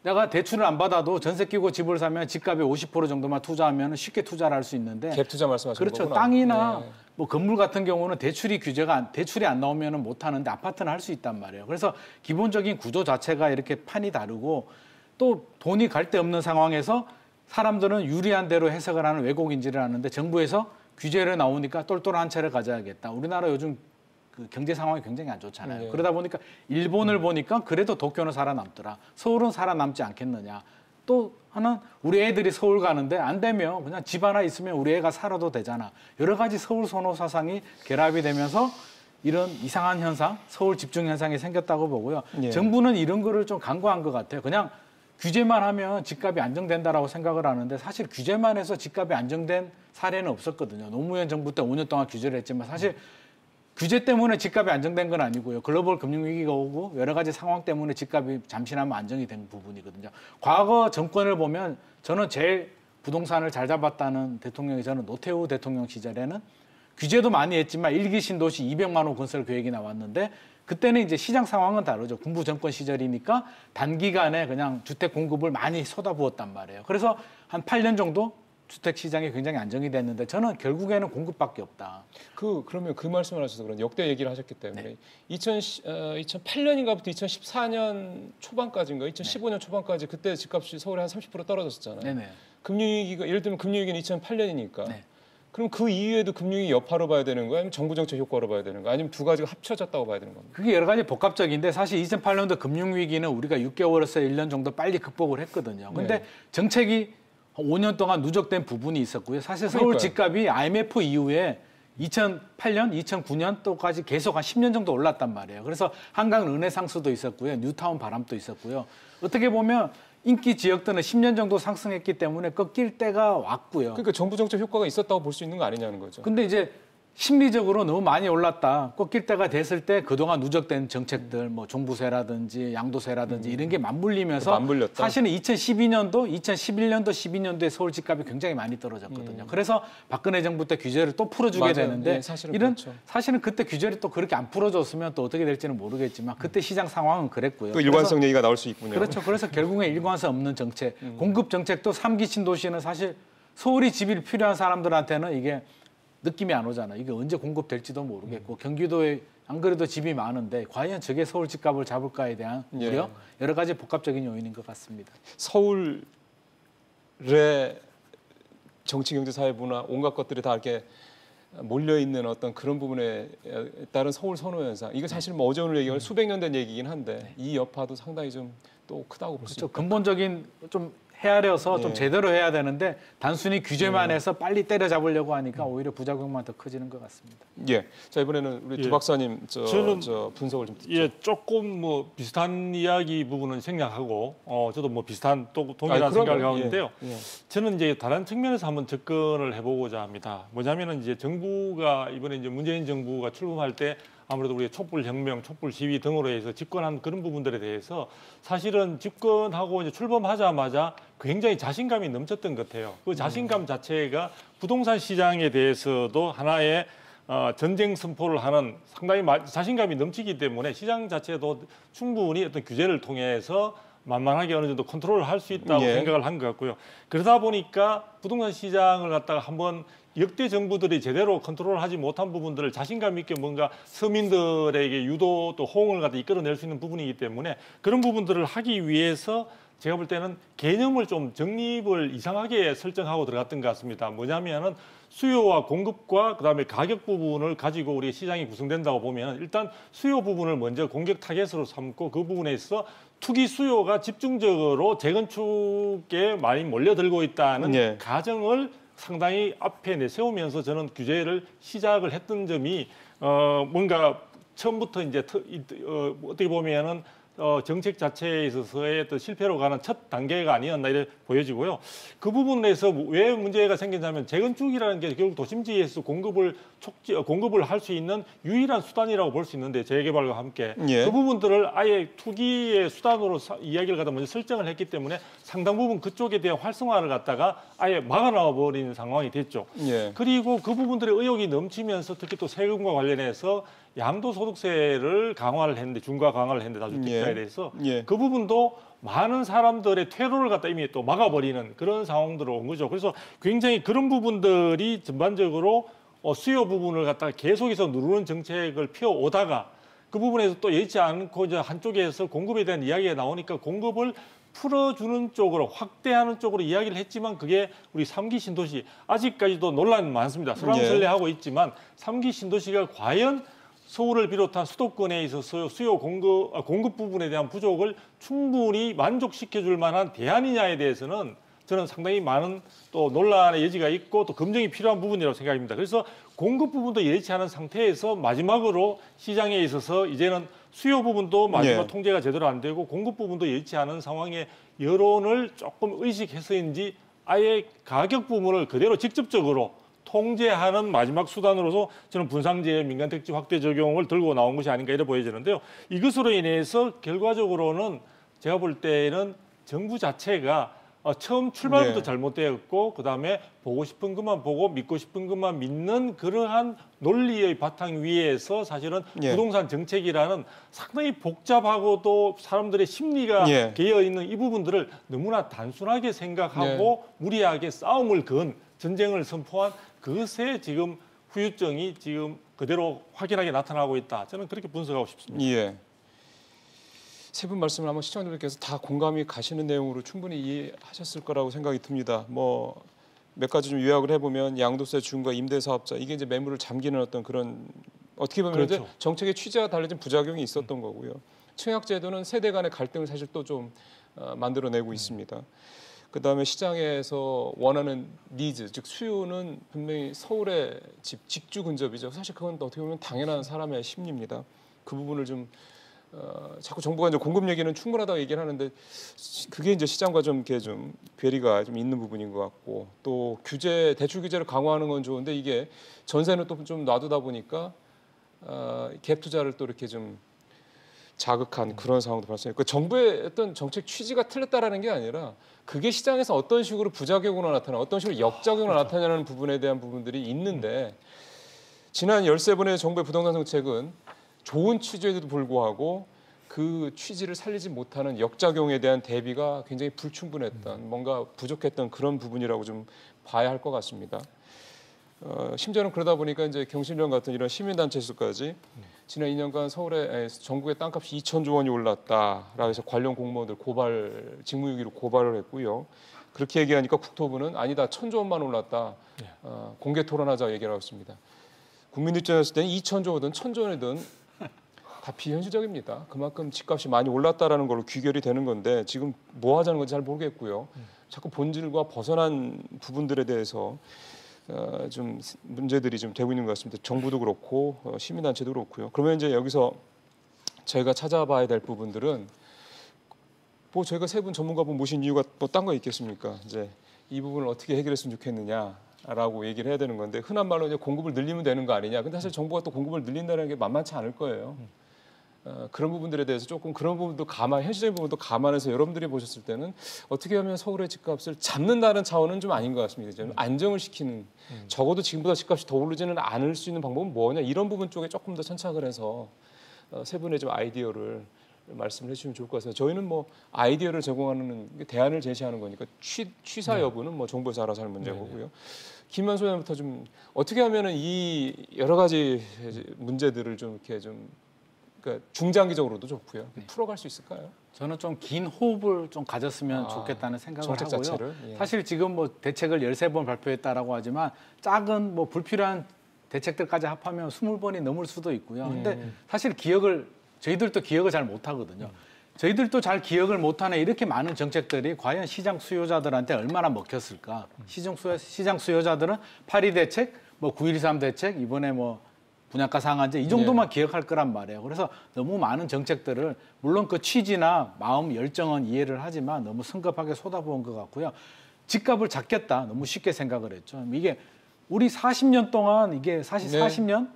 내가 대출을 안 받아도 전세 끼고 집을 사면 집값의 50% 정도만 투자하면 쉽게 투자를 할 수 있는데 갭 투자 말씀하시는 그렇죠. 거구나. 땅이나 네. 뭐 건물 같은 경우는 대출이 안 나오면 못 하는데 아파트는 할 수 있단 말이에요. 그래서 기본적인 구조 자체가 이렇게 판이 다르고 또 돈이 갈 데 없는 상황에서 사람들은 유리한 대로 해석을 하는 왜곡인지를 하는데 정부에서 규제를 나오니까 똘똘한 채를 가져야겠다. 우리나라 요즘 그 경제 상황이 굉장히 안 좋잖아요. 네. 그러다 보니까 일본을 보니까 그래도 도쿄는 살아남더라. 서울은 살아남지 않겠느냐. 또 하나는 우리 애들이 서울 가는데 안 되면 그냥 집 하나 있으면 우리 애가 살아도 되잖아. 여러 가지 서울 선호 사상이 결합이 되면서 이런 이상한 현상, 서울 집중 현상이 생겼다고 보고요. 예. 정부는 이런 거를 좀 간과한 것 같아요. 그냥 규제만 하면 집값이 안정된다라고 생각을 하는데 사실 규제만 해서 집값이 안정된 사례는 없었거든요. 노무현 정부 때 5년 동안 규제를 했지만 사실 규제 때문에 집값이 안정된 건 아니고요. 글로벌 금융위기가 오고 여러 가지 상황 때문에 집값이 잠시나마 안정이 된 부분이거든요. 과거 정권을 보면 저는 제일 부동산을 잘 잡았다는 대통령이 저는 노태우 대통령 시절에는 규제도 많이 했지만 1기 신도시 200만 호 건설 계획이 나왔는데 그때는 이제 시장 상황은 다르죠. 군부 정권 시절이니까 단기간에 그냥 주택 공급을 많이 쏟아부었단 말이에요. 그래서 한 8년 정도 주택 시장이 굉장히 안정이 됐는데 저는 결국에는 공급밖에 없다. 그러면 그 말씀을 하셔서 그런 역대 얘기를 하셨기 때문에 2008년인가부터 2014년 초반까지인가 2015년 초반까지 그때 집값이 서울에 한 30% 떨어졌었잖아요. 네네. 금융위기가 예를 들면 금융위기는 2008년이니까 네. 그럼 그 이후에도 금융위기 여파로 봐야 되는 거예요? 아니면 정부 정책 효과로 봐야 되는 거예요? 아니면 두 가지가 합쳐졌다고 봐야 되는 겁니까? 그게 여러 가지 복합적인데 사실 2008년도 금융위기는 우리가 6개월에서 1년 정도 빨리 극복을 했거든요. 근데 네. 정책이 5년 동안 누적된 부분이 있었고요. 사실 서울 그러니까요. 집값이 IMF 이후에 2008년, 2009년도까지 계속 한 10년 정도 올랐단 말이에요. 그래서 한강 르네상스도 있었고요. 뉴타운 바람도 있었고요. 어떻게 보면 인기 지역들은 10년 정도 상승했기 때문에 꺾일 때가 왔고요. 그러니까 정부 정책 효과가 있었다고 볼 수 있는 거 아니냐는 거죠. 근데 이제 심리적으로 너무 많이 올랐다. 꺾일 때가 됐을 때 그동안 누적된 정책들, 뭐 종부세라든지 양도세라든지 이런 게 맞물리면서 맞물렸다. 사실은 2012년도, 2011년도, 12년도에 서울 집값이 굉장히 많이 떨어졌거든요. 그래서 박근혜 정부 때 규제를 또 풀어주게 맞아요. 되는데 예, 사실은 이런 그렇죠. 사실은 그때 규제를 또 그렇게 안 풀어줬으면 또 어떻게 될지는 모르겠지만 그때 시장 상황은 그랬고요. 또 일관성 얘기가 나올 수 있군요. 그렇죠. 그래서 결국엔 일관성 없는 정책, 공급 정책도 3기 신도시는 사실 서울이 집이 필요한 사람들한테는 이게 느낌이 안 오잖아. 이게 언제 공급될지도 모르겠고 경기도에 안 그래도 집이 많은데 과연 저게 서울 집값을 잡을까에 대한 우려, 여러 가지 복합적인 요인인 것 같습니다. 서울의 정치, 경제, 사회부나 온갖 것들이 다 이렇게 몰려 있는 어떤 그런 부분에 따른 서울 선호 현상. 이거 사실 뭐 어제 오늘 얘기할 수백 년 된 얘기긴 한데 이 여파도 상당히 좀 또 크다고 볼 수 그렇죠. 있죠. 근본적인 좀 헤아려서 좀 예. 제대로 해야 되는데 단순히 규제만 해서 빨리 때려잡으려고 하니까 오히려 부작용만 더 커지는 것 같습니다. 예. 자 이번에는 우리 예. 두 박사님 저는 저 분석을 좀 듣죠. 예, 조금 뭐 비슷한 이야기 부분은 생략하고 저도 뭐 비슷한 또 동일한 생각을 하고 있는데요. 예. 저는 이제 다른 측면에서 한번 접근을 해보고자 합니다. 뭐냐면은 이제 정부가 이번에 이제 문재인 정부가 출범할 때 아무래도 우리 촛불 혁명, 촛불 시위 등으로 해서 집권한 그런 부분들에 대해서 사실은 집권하고 이제 출범하자마자 굉장히 자신감이 넘쳤던 것 같아요. 그 자신감 자체가 부동산 시장에 대해서도 하나의 전쟁 선포를 하는 상당히 자신감이 넘치기 때문에 시장 자체도 충분히 어떤 규제를 통해서 만만하게 어느 정도 컨트롤을 할 수 있다고 예. 생각을 한 것 같고요. 그러다 보니까 부동산 시장을 갖다가 한번 역대 정부들이 제대로 컨트롤하지 못한 부분들을 자신감 있게 뭔가 서민들에게 유도 또 호응을 갖다 이끌어낼 수 있는 부분이기 때문에 그런 부분들을 하기 위해서 제가 볼 때는 개념을 좀 정립을 이상하게 설정하고 들어갔던 것 같습니다. 뭐냐면은 수요와 공급과 그다음에 가격 부분을 가지고 우리 시장이 구성된다고 보면 일단 수요 부분을 먼저 공격 타겟으로 삼고 그 부분에 있어 투기 수요가 집중적으로 재건축에 많이 몰려들고 있다는 예. 가정을 상당히 앞에 내세우면서 저는 규제를 시작을 했던 점이 뭔가 처음부터 이제 어떻게 보면은 정책 자체에 있어서의 또 실패로 가는 첫 단계가 아니었나 이렇게 보여지고요. 그 부분에서 왜 문제가 생겼냐면 재건축이라는 게 결국 도심지에서 공급을 할 수 있는 유일한 수단이라고 볼 수 있는데 재개발과 함께 예. 그 부분들을 아예 투기의 수단으로 이야기를 갖다 먼저 설정을 했기 때문에 상당 부분 그쪽에 대한 활성화를 갖다가 아예 막아놔 버리는 상황이 됐죠. 예. 그리고 그 부분들의 의혹이 넘치면서 특히 또 세금과 관련해서 양도소득세를 강화를 했는데 중과 강화를 했는데 다주택자에 대해서 예. 그 부분도 많은 사람들의 퇴로를 갖다 이미 또 막아버리는 그런 상황들로 온 거죠. 그래서 굉장히 그런 부분들이 전반적으로 수요 부분을 갖다가 계속해서 누르는 정책을 펴오다가 그 부분에서 또 예치 않고 이제 한쪽에서 공급에 대한 이야기가 나오니까 공급을 풀어주는 쪽으로 확대하는 쪽으로 이야기를 했지만 그게 우리 3기 신도시 아직까지도 논란이 많습니다. 설왕설래하고 있지만 3기 신도시가 과연 서울을 비롯한 수도권에 있어서 수요 공급 부분에 대한 부족을 충분히 만족시켜줄 만한 대안이냐에 대해서는 저는 상당히 많은 또 논란의 여지가 있고 또 검증이 필요한 부분이라고 생각합니다. 그래서 공급 부분도 예의치 않은 상태에서 마지막으로 시장에 있어서 이제는 수요 부분도 마지막 통제가 제대로 안 되고 공급 부분도 예의치 않은 상황에 여론을 조금 의식해서인지 아예 가격 부분을 그대로 직접적으로 통제하는 마지막 수단으로서 저는 분상제의 민간택지 확대 적용을 들고 나온 것이 아닌가 이래 보여지는데요. 이것으로 인해서 결과적으로는 제가 볼 때는 정부 자체가 처음 출발부터 잘못되었고 그다음에 보고 싶은 것만 보고 믿고 싶은 것만 믿는 그러한 논리의 바탕 위에서 사실은 부동산 정책이라는 상당히 복잡하고도 사람들의 심리가 개여 있는 이 부분들을 너무나 단순하게 생각하고 무리하게 싸움을 건 전쟁을 선포한 그것에 지금 후유증이 지금 그대로 확연하게 나타나고 있다. 저는 그렇게 분석하고 싶습니다. 예. 세 분 말씀을 한번 시청자들께서 다 공감이 가시는 내용으로 충분히 이해하셨을 거라고 생각이 듭니다. 뭐 몇 가지 좀 요약을 해보면 양도세 중과 임대사업자 이게 이제 매물을 잠기는 어떤 그런 어떻게 보면 그렇죠. 이제 정책의 취지와 달라진 부작용이 있었던 거고요. 청약제도는 세대 간의 갈등을 사실 또 좀 만들어내고 있습니다. 그다음에 시장에서 원하는 니즈, 즉 수요는 분명히 서울의 직주 근접이죠. 사실 그건 어떻게 보면 당연한 사람의 심리입니다. 그 부분을 좀 자꾸 정부가 이제 공급 얘기는 충분하다고 얘기를 하는데 그게 이제 시장과 좀 이렇게 좀 괴리가 좀 있는 부분인 것 같고 또 규제 대출 규제를 강화하는 건 좋은데 이게 전세는 또 좀 놔두다 보니까 갭 투자를 또 이렇게 좀 자극한 그런 상황도 발생했고 정부의 어떤 정책 취지가 틀렸다라는 게 아니라 그게 시장에서 어떤 식으로 부작용으로 나타나 어떤 식으로 역작용으로 나타나는 부분에 대한 부분들이 있는데 지난 13번의 정부의 부동산 정책은 좋은 취지에도 불구하고 그 취지를 살리지 못하는 역작용에 대한 대비가 굉장히 불충분했던 뭔가 부족했던 그런 부분이라고 좀 봐야 할 것 같습니다. 심지어는 그러다 보니까 이제 경실련 같은 이런 시민단체에서까지 지난 2년간 서울의 전국의 땅값이 2,000조 원이 올랐다라고 해서 관련 공무원들 직무유기로 고발을 했고요. 그렇게 얘기하니까 국토부는 아니다 1,000조 원만 올랐다 공개 토론하자 얘기를 하고 있습니다. 국민 입장에서 때는 2,000조든 1,000조 원이든 다 비현실적입니다. 그만큼 집값이 많이 올랐다라는 걸로 귀결이 되는 건데 지금 뭐 하자는 건지 잘 모르겠고요. 자꾸 본질과 벗어난 부분들에 대해서 좀 문제들이 좀 되고 있는 것 같습니다. 정부도 그렇고 시민단체도 그렇고요. 그러면 이제 여기서 저희가 찾아봐야 될 부분들은 뭐 저희가 세 분 전문가분 모신 이유가 뭐 딴 거 있겠습니까? 이제 이 부분을 어떻게 해결했으면 좋겠느냐라고 얘기를 해야 되는 건데 흔한 말로 이제 공급을 늘리면 되는 거 아니냐. 근데 사실 정부가 또 공급을 늘린다는 게 만만치 않을 거예요. 그런 부분들에 대해서 조금 그런 부분도 현실적인 부분도 감안해서 여러분들이 보셨을 때는 어떻게 하면 서울의 집값을 잡는다는 차원은 좀 아닌 것 같습니다. 좀 안정을 시키는 적어도 지금보다 집값이 더 오르지는 않을 수 있는 방법은 뭐냐 이런 부분 쪽에 조금 더 천착을 해서 세 분의 좀 아이디어를 말씀을 해주시면 좋을 것 같아요. 저희는 뭐 아이디어를 제공하는 대안을 제시하는 거니까 취사 여부는 뭐 정부에서 알아서 하는 문제고요. 김만 소장부터 좀 어떻게 하면은 이 여러 가지 문제들을 좀 이렇게 좀 그러니까 중장기적으로도 좋고요. 풀어갈 수 있을까요? 저는 좀 긴 호흡을 좀 가졌으면 좋겠다는 생각을 정책 하고요. 자체를? 사실 지금 뭐 대책을 13번 발표했다라고 하지만 작은 뭐 불필요한 대책들까지 합하면 20번이 넘을 수도 있고요. 근데 사실 저희들도 기억을 잘 못하거든요. 저희들도 잘 기억을 못하는 이렇게 많은 정책들이 과연 시장 수요자들한테 얼마나 먹혔을까? 시장 수요자들은 8.2 대책, 뭐 9.13 대책, 이번에 뭐 분양가 상한제 이 정도만 기억할 거란 말이에요. 그래서 너무 많은 정책들을 물론 그 취지나 마음 열정은 이해를 하지만 너무 성급하게 쏟아부은 것 같고요. 집값을 잡겠다 너무 쉽게 생각을 했죠. 이게 우리 40년 동안 이게 사실 40년,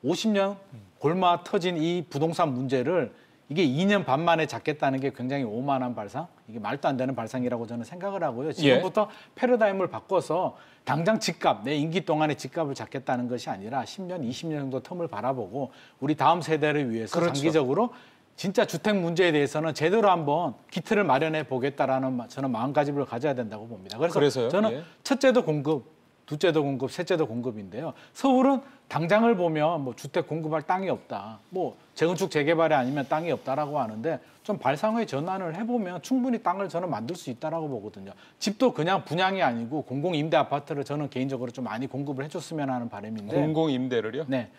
50년 골마 터진 이 부동산 문제를 이게 2년 반 만에 잡겠다는 게 굉장히 오만한 발상, 이게 말도 안 되는 발상이라고 저는 생각을 하고요. 지금부터 패러다임을 바꿔서 당장 집값, 내 임기 동안의 집값을 잡겠다는 것이 아니라 10년, 20년 정도 텀을 바라보고 우리 다음 세대를 위해서 장기적으로 진짜 주택 문제에 대해서는 제대로 한번 기틀을 마련해 보겠다라는 저는 마음가짐을 가져야 된다고 봅니다. 그래서 저는 첫째도 공급, 둘째도 공급, 셋째도 공급인데요. 서울은 당장을 보면 뭐 주택 공급할 땅이 없다, 뭐 재건축 재개발이 아니면 땅이 없다라고 하는데 좀 발상의 전환을 해보면 충분히 땅을 저는 만들 수 있다라고 보거든요. 집도 그냥 분양이 아니고 공공 임대 아파트를 저는 개인적으로 좀 많이 공급을 해줬으면 하는 바람인데. 공공 임대를요? 네.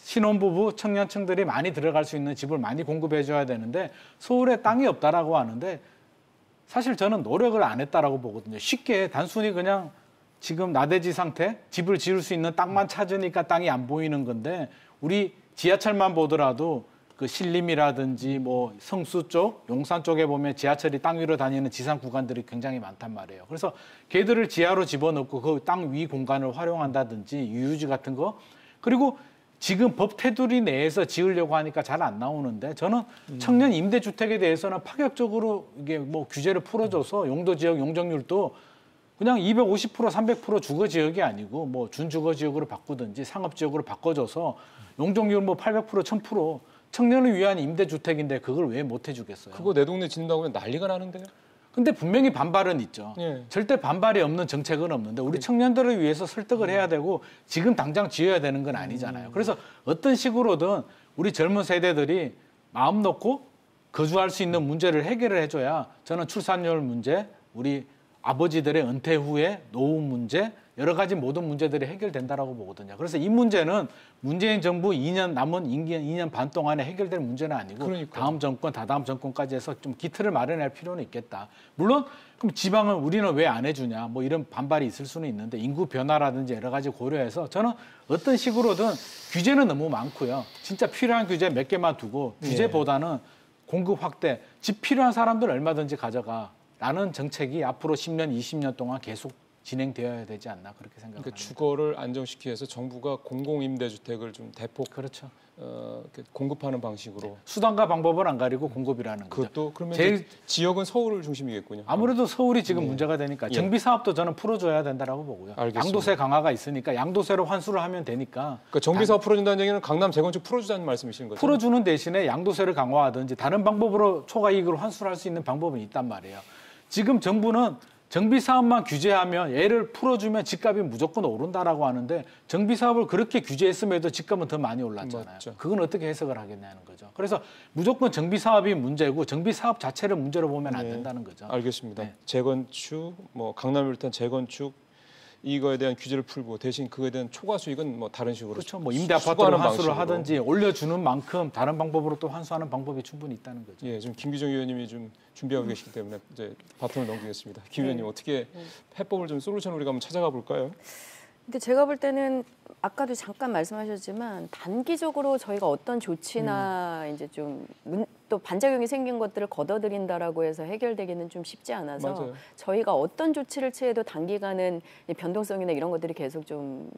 신혼부부, 청년층들이 많이 들어갈 수 있는 집을 많이 공급해줘야 되는데 서울에 땅이 없다라고 하는데 사실 저는 노력을 안 했다라고 보거든요. 쉽게 단순히 그냥 지금 나대지 상태, 집을 지을 수 있는 땅만 찾으니까 땅이 안 보이는 건데 우리 지하철만 보더라도 그 신림이라든지 뭐 성수 쪽, 용산 쪽에 보면 지하철이 땅 위로 다니는 지상 구간들이 굉장히 많단 말이에요. 그래서 걔들을 지하로 집어넣고 그 땅 위 공간을 활용한다든지 유유지 같은 거 그리고 지금 법 테두리 내에서 지으려고 하니까 잘 안 나오는데 저는 청년 임대주택에 대해서는 파격적으로 이게 뭐 규제를 풀어줘서 용도 지역 용적률도 그냥 250%, 300% 주거 지역이 아니고 뭐 준주거 지역으로 바꾸든지 상업 지역으로 바꿔줘서 용적률 뭐 800%, 1000% 청년을 위한 임대주택인데 그걸 왜 못 해주겠어요? 그거 내 동네 짓는다고 하면 난리가 나는데요. 근데 분명히 반발은 있죠. 예. 절대 반발이 없는 정책은 없는데 우리 청년들을 위해서 설득을 해야 되고 지금 당장 지어야 되는 건 아니잖아요. 그래서 어떤 식으로든 우리 젊은 세대들이 마음 놓고 거주할 수 있는 문제를 해결을 해줘야 저는 출산율 문제, 우리 아버지들의 은퇴 후에 노후 문제, 여러 가지 모든 문제들이 해결된다라고 보거든요. 그래서 이 문제는 문재인 정부 2년 남은 임기 2년 반 동안에 해결될 문제는 아니고 그러니까요. 다음 정권, 다다음 정권까지 해서 좀 기틀을 마련할 필요는 있겠다. 물론 그럼 지방은 우리는 왜 안 해주냐 뭐 이런 반발이 있을 수는 있는데 인구 변화라든지 여러 가지 고려해서 저는 어떤 식으로든 규제는 너무 많고요. 진짜 필요한 규제 몇 개만 두고 규제보다는 공급 확대, 집 필요한 사람들 얼마든지 가져가라는 정책이 앞으로 10년, 20년 동안 계속 진행되어야 되지 않나 그렇게 생각합니다. 그러니까 주거를 안정시키기 위해서 정부가 공공 임대주택을 좀 대폭 그렇죠. 이렇게 공급하는 방식으로 수단과 방법을 안 가리고 공급이라는 거죠. 그것도 그러면 제일- 이제 지역은 서울 중심이겠군요. 아무래도 서울이 지금 문제가 되니까 예. 정비 사업도 저는 풀어줘야 된다라고 보고요. 알겠습니다. 양도세 강화가 있으니까 양도세로 환수를 하면 되니까 그러니까 정비사업 풀어준다는 얘기는 강남 재건축 풀어주자는 말씀이신 거죠? 풀어주는 대신에 양도세를 강화하든지 다른 방법으로 초과이익을 환수를 할 수 있는 방법은 있단 말이에요. 지금 정부는 정비 사업만 규제하면 얘를 풀어주면 집값이 무조건 오른다라고 하는데 정비 사업을 그렇게 규제했음에도 집값은 더 많이 올랐잖아요. 맞죠. 그건 어떻게 해석을 하겠냐는 거죠. 그래서 무조건 정비 사업이 문제고 정비 사업 자체를 문제로 보면 안 네. 된다는 거죠. 알겠습니다. 네. 재건축, 뭐 강남을 비롯한 재건축 이거에 대한 규제를 풀고 대신 그거에 대한 초과 수익은 뭐 다른 식으로 그렇죠. 뭐 임대 아파트로 수거하는 환수를 방식으로. 하든지 올려주는 만큼 다른 방법으로 또 환수하는 방법이 충분히 있다는 거죠. 예, 지금 김규정 의원님이 좀 준비하고 계시기 때문에 이제 바톤을 넘기겠습니다. 김 의원님 어떻게 해법을 좀 솔루션을 우리가 한번 찾아가 볼까요? 근데 제가 볼 때는 아까도 잠깐 말씀하셨지만 단기적으로 저희가 어떤 조치나 이제 좀 또 반작용이 생긴 것들을 걷어들인다라고 해서 해결되기는 좀 쉽지 않아서 맞아요. 저희가 어떤 조치를 취해도 단기간은 이 변동성이나 이런 것들이 계속 좀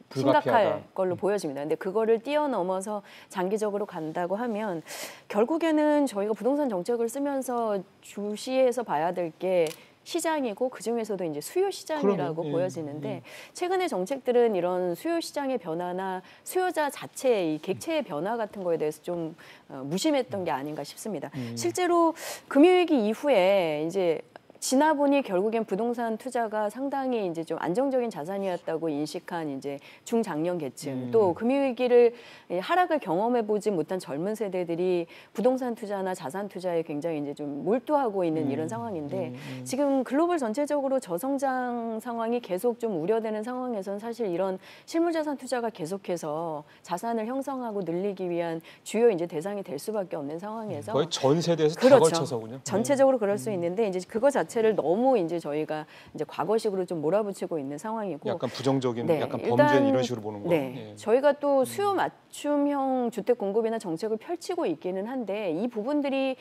불가피하다. 심각할 걸로 보여집니다. 근데 그거를 뛰어넘어서 장기적으로 간다고 하면 결국에는 저희가 부동산 정책을 쓰면서 주시해서 봐야 될 게 시장이고 그 중에서도 이제 수요 시장이라고 그럼요. 예, 보여지는데 최근의 정책들은 이런 수요 시장의 변화나 수요자 자체의 이 객체의 변화 같은 거에 대해서 좀 무심했던 게 아닌가 싶습니다. 실제로 금융위기 이후에 이제 지나보니 결국엔 부동산 투자가 상당히 이제 좀 안정적인 자산이었다고 인식한 이제 중장년 계층 또 금융위기를 하락을 경험해보지 못한 젊은 세대들이 부동산 투자나 자산 투자에 굉장히 이제 좀 몰두하고 있는 이런 상황인데 지금 글로벌 전체적으로 저성장 상황이 계속 좀 우려되는 상황에서는 사실 이런 실물자산 투자가 계속해서 자산을 형성하고 늘리기 위한 주요 이제 대상이 될 수밖에 없는 상황에서 거의 전 세대에서 다 그렇죠. 걸쳐서군요. 전체적으로 그럴 수 있는데 이제 그거 자체를 너무 이제 저희가 이제 과거식으로 좀 몰아붙이고 있는 상황이고 약간 부정적인, 네, 약간 일단, 범죄 이런 식으로 보는 거. 네, 예. 저희가 또 수요 맞춤형 주택 공급이나 정책을 펼치고 있기는 한데 이 부분들이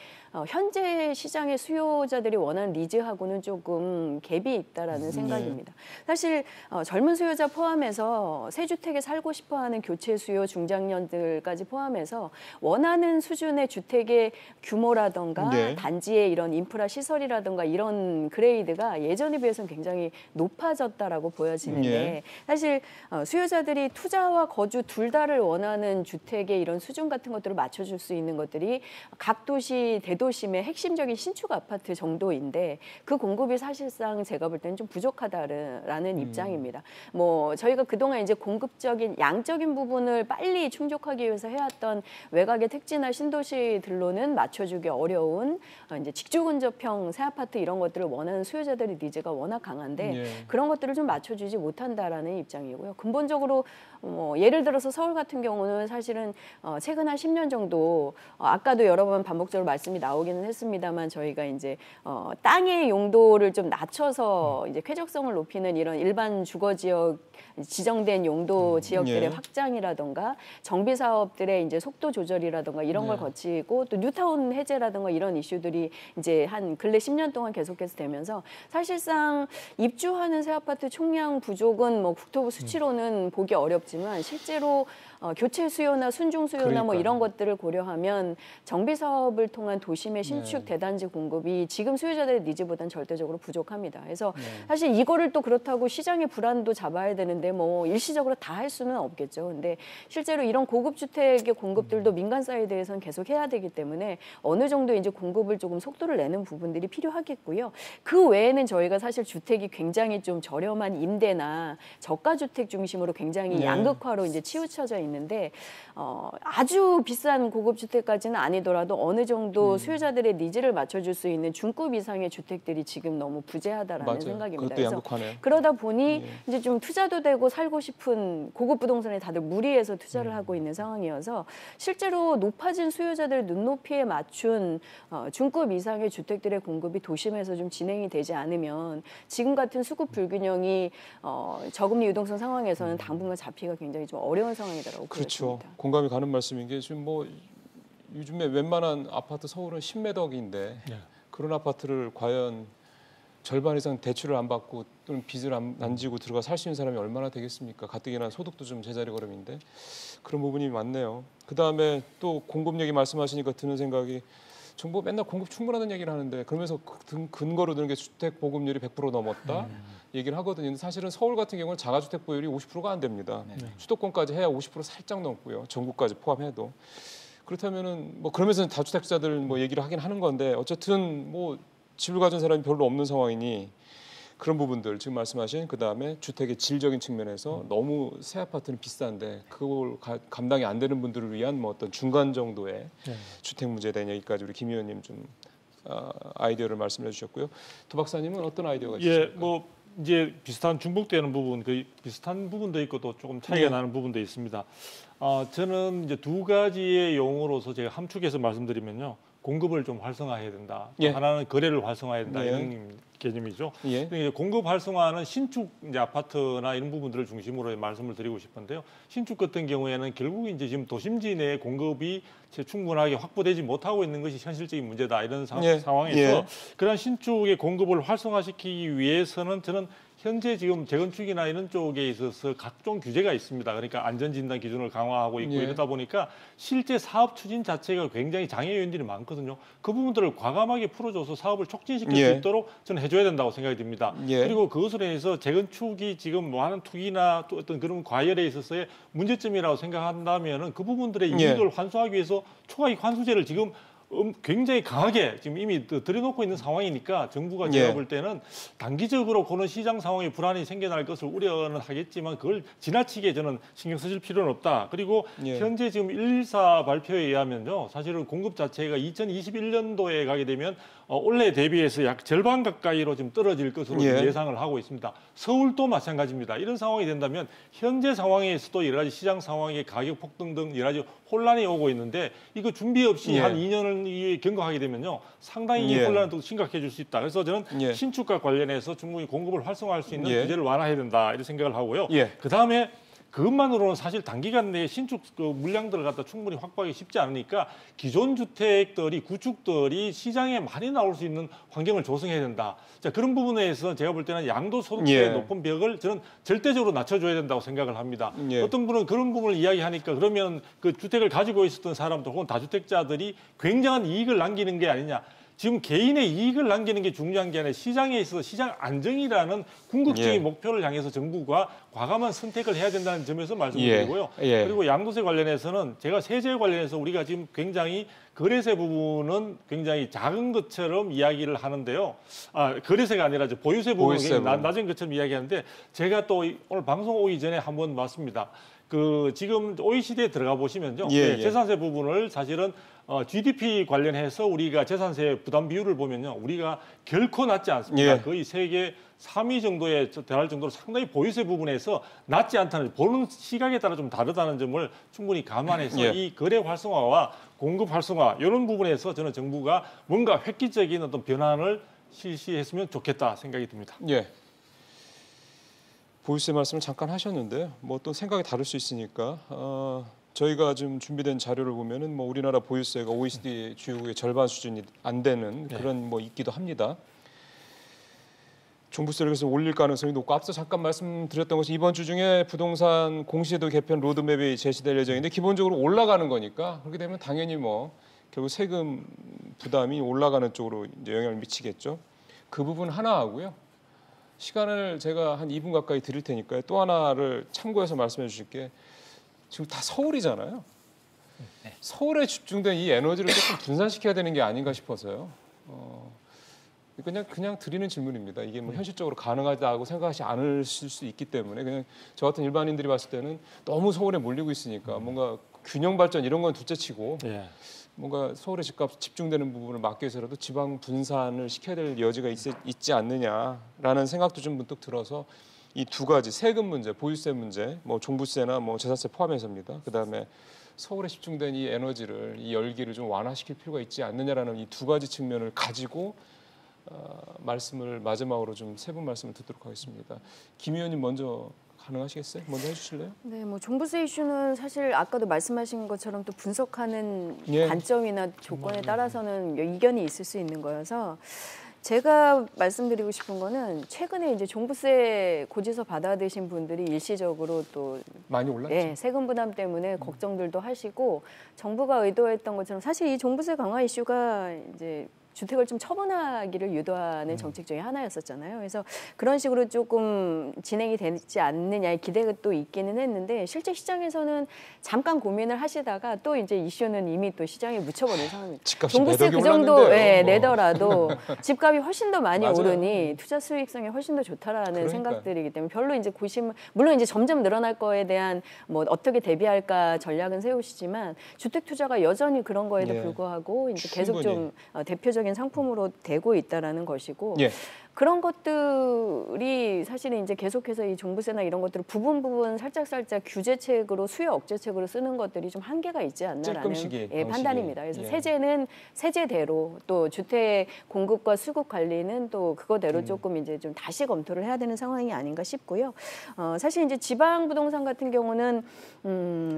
현재 시장의 수요자들이 원하는 니즈하고는 조금 갭이 있다라는 생각입니다. 사실 젊은 수요자 포함해서 새 주택에 살고 싶어하는 교체 수요 중장년들까지 포함해서 원하는 수준의 주택의 규모라던가 네. 단지의 이런 인프라 시설이라던가 이런 그레이드가 예전에 비해서는 굉장히 높아졌다라고 보여지는데 예. 사실 수요자들이 투자와 거주 둘 다를 원하는 공급하는 주택의 이런 수준 같은 것들을 맞춰줄 수 있는 것들이 각 도시, 대도심의 핵심적인 신축 아파트 정도인데 그 공급이 사실상 제가 볼 때는 좀 부족하다라는 입장입니다. 뭐 저희가 그동안 이제 공급적인 양적인 부분을 빨리 충족하기 위해서 해왔던 외곽의 택지나 신도시들로는 맞춰주기 어려운 이제 직주 근접형 새 아파트 이런 것들을 원하는 수요자들의 니즈가 워낙 강한데 그런 것들을 좀 맞춰주지 못한다라는 입장이고요. 근본적으로 예를 들어서 서울 같은 경우는 사실은 최근 한 10년 정도 아까도 여러 번 반복적으로 말씀이 나오기는 했습니다만 저희가 이제 땅의 용도를 좀 낮춰서 이제 쾌적성을 높이는 이런 일반 주거 지역 지정된 용도 지역들의 확장이라던가 정비 사업들의 이제 속도 조절이라던가 이런 걸 거치고 또 뉴타운 해제라던가 이런 이슈들이 이제 한 근래 10년 동안 계속해서 되면서 사실상 입주하는 새 아파트 총량 부족은 뭐 국토부 수치로는 보기 어렵지만 실제로 교체 수요나 순중 수요나 뭐 이런 것들을 고려하면 정비 사업을 통한 도심의 신축 대단지 공급이 지금 수요자들의 니즈보다는 절대적으로 부족합니다. 그래서 사실 이거를 또 그렇다고 시장의 불안도 잡아야 되는데 뭐 일시적으로 다 할 수는 없겠죠. 근데 실제로 이런 고급 주택의 공급들도 민간 사이드에서는 계속 해야 되기 때문에 어느 정도 이제 공급을 조금 속도를 내는 부분들이 필요하겠고요. 그 외에는 저희가 사실 주택이 굉장히 좀 저렴한 임대나 저가 주택 중심으로 굉장히 양극화로 이제 치우쳐져 있는데 아주 비싼 고급 주택까지는 아니더라도 어느 정도 수요자들의 니즈를 맞춰줄 수 있는 중급 이상의 주택들이 지금 너무 부재하다라는 생각입니다. 그것도 양극화네요. 그러다 보니 이제 좀 투자도 되고 살고 싶은 고급 부동산에 다들 무리해서 투자를 하고 있는 상황이어서 실제로 높아진 수요자들 눈높이에 맞춘 중급 이상의 주택들의 공급이 도심에서 좀 진행이 되지 않으면 지금 같은 수급 불균형이 저금리 유동성 상황에서는 당분간 잡히기가 굉장히 좀 어려운 상황이더라고요. 그렇죠. 공감이 가는 말씀인 게 지금 뭐 요즘에 웬만한 아파트 서울은 10매덕인데 그런 아파트를 과연 절반 이상 대출을 안 받고 또는 빚을 안 지고 들어가 살 수 있는 사람이 얼마나 되겠습니까? 가뜩이나 소득도 좀 제자리 걸음인데 그런 부분이 많네요. 그다음에 또 공급력이 말씀하시니까 드는 생각이 정부가 맨날 공급 충분하다는 얘기를 하는데 그러면서 근거로 드는 게 주택 보급률이 100% 넘었다 얘기를 하거든요. 근데 사실은 서울 같은 경우는 자가주택 보유율이 50%가 안 됩니다. 수도권까지 해야 50% 살짝 넘고요. 전국까지 포함해도. 그렇다면은 뭐 그러면서 다주택자들 뭐 얘기를 하긴 하는 건데 어쨌든 뭐 집을 가진 사람이 별로 없는 상황이니 그런 부분들 지금 말씀하신 그다음에 주택의 질적인 측면에서 너무 새 아파트는 비싼데 그걸 감당이 안 되는 분들을 위한 뭐 어떤 중간 정도의 주택 문제에 대한 얘기까지 우리 김 의원님 좀 아이디어를 말씀해 주셨고요. 도 박사님은 어떤 아이디어가 있으십니까? 뭐 이제 비슷한 중복되는 부분, 그 비슷한 부분도 있고 또 조금 차이가 나는 부분도 있습니다. 저는 이제 두 가지의 용어로서 제가 함축해서 말씀드리면요. 공급을 좀 활성화해야 된다. 하나는 거래를 활성화해야 된다. 이런 개념이죠. 이제 공급 활성화는 신축 이제 아파트나 이런 부분들을 중심으로 말씀을 드리고 싶은데요. 신축 같은 경우에는 결국 이제 지금 도심지 내에 공급이 충분하게 확보되지 못하고 있는 것이 현실적인 문제다. 이런 상황에서 그런 신축의 공급을 활성화시키기 위해서는 저는 현재 지금 재건축이나 이런 쪽에 있어서 각종 규제가 있습니다. 그러니까 안전진단 기준을 강화하고 있고 이러다 보니까 실제 사업 추진 자체가 굉장히 장애 요인들이 많거든요. 그 부분들을 과감하게 풀어줘서 사업을 촉진시킬 수 있도록 저는 해줘야 된다고 생각이 듭니다. 그리고 그것으로 인해서 재건축이 지금 뭐 하는 투기나 또 어떤 그런 과열에 있어서의 문제점이라고 생각한다면은 그 부분들의 이익을 환수하기 위해서 초과이익 환수제를 지금 굉장히 강하게 지금 이미 들여놓고 있는 상황이니까 정부가 제가 볼 때는 단기적으로 그런 시장 상황에 불안이 생겨날 것을 우려는 하겠지만 그걸 지나치게 저는 신경 쓰실 필요는 없다. 그리고 현재 지금 114 발표에 의하면요. 사실은 공급 자체가 2021년도에 가게 되면 올해 대비해서 약 절반 가까이로 지금 떨어질 것으로 예상을 하고 있습니다. 서울도 마찬가지입니다. 이런 상황이 된다면 현재 상황에서도 여러 가지 시장 상황의 가격 폭등 등 여러 가지 혼란이 오고 있는데 이거 준비 없이 한 2년을 경과하게 되면요. 상당히 혼란이 더 심각해질 수 있다. 그래서 저는 신축과 관련해서 충분히 공급을 활성화할 수 있는 규제를 완화해야 된다. 이런 생각을 하고요. 그다음에 그것만으로는 사실 단기간 내에 신축 물량들을 갖다 충분히 확보하기 쉽지 않으니까 기존 주택들이 구축들이 시장에 많이 나올 수 있는 환경을 조성해야 된다. 자, 그런 부분에서 제가 볼 때는 양도소득세의 높은 벽을 저는 절대적으로 낮춰줘야 된다고 생각을 합니다. 어떤 분은 그런 부분을 이야기하니까 그러면 그 주택을 가지고 있었던 사람들 혹은 다주택자들이 굉장한 이익을 남기는 게 아니냐. 지금 개인의 이익을 남기는 게 중요한 게 아니라 시장에 있어서 시장 안정이라는 궁극적인 예. 목표를 향해서 정부가 과감한 선택을 해야 된다는 점에서 말씀드리고요. 예. 그리고 양도세 관련해서는 제가 세제 관련해서 우리가 지금 굉장히 거래세 부분은 굉장히 작은 것처럼 이야기를 하는데요. 거래세가 아니라 보유세 부분은 보유세 굉장히 부분. 낮은 것처럼 이야기하는데 제가 또 오늘 방송 오기 전에 한번 봤습니다. 지금 OECD에 들어가 보시면요. 예. 재산세 부분을 사실은 GDP 관련해서 우리가 재산세 부담 비율을 보면요. 우리가 결코 낮지 않습니다. 예. 거의 세계 3위 정도에 달할 정도로 상당히 보유세 부분에서 낮지 않다는 보는 시각에 따라 좀 다르다는 점을 충분히 감안해서 예. 이 거래 활성화와 공급 활성화 이런 부분에서 저는 정부가 뭔가 획기적인 어떤 변환을 실시했으면 좋겠다 생각이 듭니다. 예. 보유세 말씀을 잠깐 하셨는데요. 뭐 또 생각이 다를 수 있으니까 저희가 지금 준비된 자료를 보면은 뭐 우리나라 보유세가 OECD 주요국의 절반 수준이 안 되는 그런 뭐 있기도 합니다. 종부세를 그래서 올릴 가능성이 높고 앞서 잠깐 말씀드렸던 것이 이번 주 중에 부동산 공시제도 개편 로드맵이 제시될 예정인데 기본적으로 올라가는 거니까 그렇게 되면 당연히 뭐 결국 세금 부담이 올라가는 쪽으로 이제 영향을 미치겠죠. 그 부분 하나 하고요. 시간을 제가 한 2분 가까이 드릴 테니까요. 또 하나를 참고해서 말씀해 주실 게 지금 다 서울이잖아요. 서울에 집중된 이 에너지를 조금 분산시켜야 되는 게 아닌가 싶어서요. 그냥 드리는 질문입니다. 이게 뭐 현실적으로 가능하다고 생각하지 않으실 수 있기 때문에 그냥 저 같은 일반인들이 봤을 때는 너무 서울에 몰리고 있으니까 뭔가 균형 발전 이런 건 둘째치고 뭔가 서울의 집값 집중되는 부분을 막기 위해서라도 지방 분산을 시켜야 될 여지가 있지 않느냐라는 생각도 좀 문득 들어서 이 두 가지 세금 문제, 보유세 문제, 뭐 종부세나 뭐 재산세 포함해서입니다. 그다음에 서울에 집중된 이 에너지를 이 열기를 좀 완화시킬 필요가 있지 않느냐라는 이 두 가지 측면을 가지고 말씀을 마지막으로 좀 세 분 말씀을 듣도록 하겠습니다. 김 의원님 먼저 가능하시겠어요? 먼저 해주실래요? 네, 뭐 종부세 이슈는 사실 아까도 말씀하신 것처럼 또 분석하는 예. 관점이나 조건에 따라서는 이견이 있을 수 있는 거여서 제가 말씀드리고 싶은 거는 최근에 이제 종부세 고지서 받아드신 분들이 일시적으로 또 많이 올랐죠. 예, 세금 부담 때문에 걱정들도 하시고 정부가 의도했던 것처럼 사실 이 종부세 강화 이슈가 이제 주택을 좀 처분하기를 유도하는 정책 중에 하나였었잖아요. 그래서 그런 식으로 조금 진행이 되지 않느냐의 기대가 또 있기는 했는데 실제 시장에서는 잠깐 고민을 하시다가 또 이제 이슈는 이미 또 시장에 묻혀버린 상황입니다. 집값이 종부세 매덕이 그 정도 올랐는데요. 내더라도 집값이 훨씬 더 많이 맞아요. 오르니 투자 수익성이 훨씬 더 좋다라는 그러니까요. 생각들이기 때문에 별로 이제 고심 물론 이제 점점 늘어날 거에 대한 뭐 어떻게 대비할까 전략은 세우시지만 주택 투자가 여전히 그런 거에도 예. 불구하고 이제 계속 충분히. 좀 대표적인 상품으로 되고 있다라는 것이고 예. 그런 것들이 사실은 이제 계속해서 이 종부세나 이런 것들을 부분 살짝 규제책으로 수요 억제책으로 쓰는 것들이 좀 한계가 있지 않나라는 찔끔시기 방식이. 판단입니다. 그래서 예. 세제는 세제대로 또 주택 공급과 수급 관리는 또 그거대로 조금 이제 좀 다시 검토를 해야 되는 상황이 아닌가 싶고요. 사실 이제 지방 부동산 같은 경우는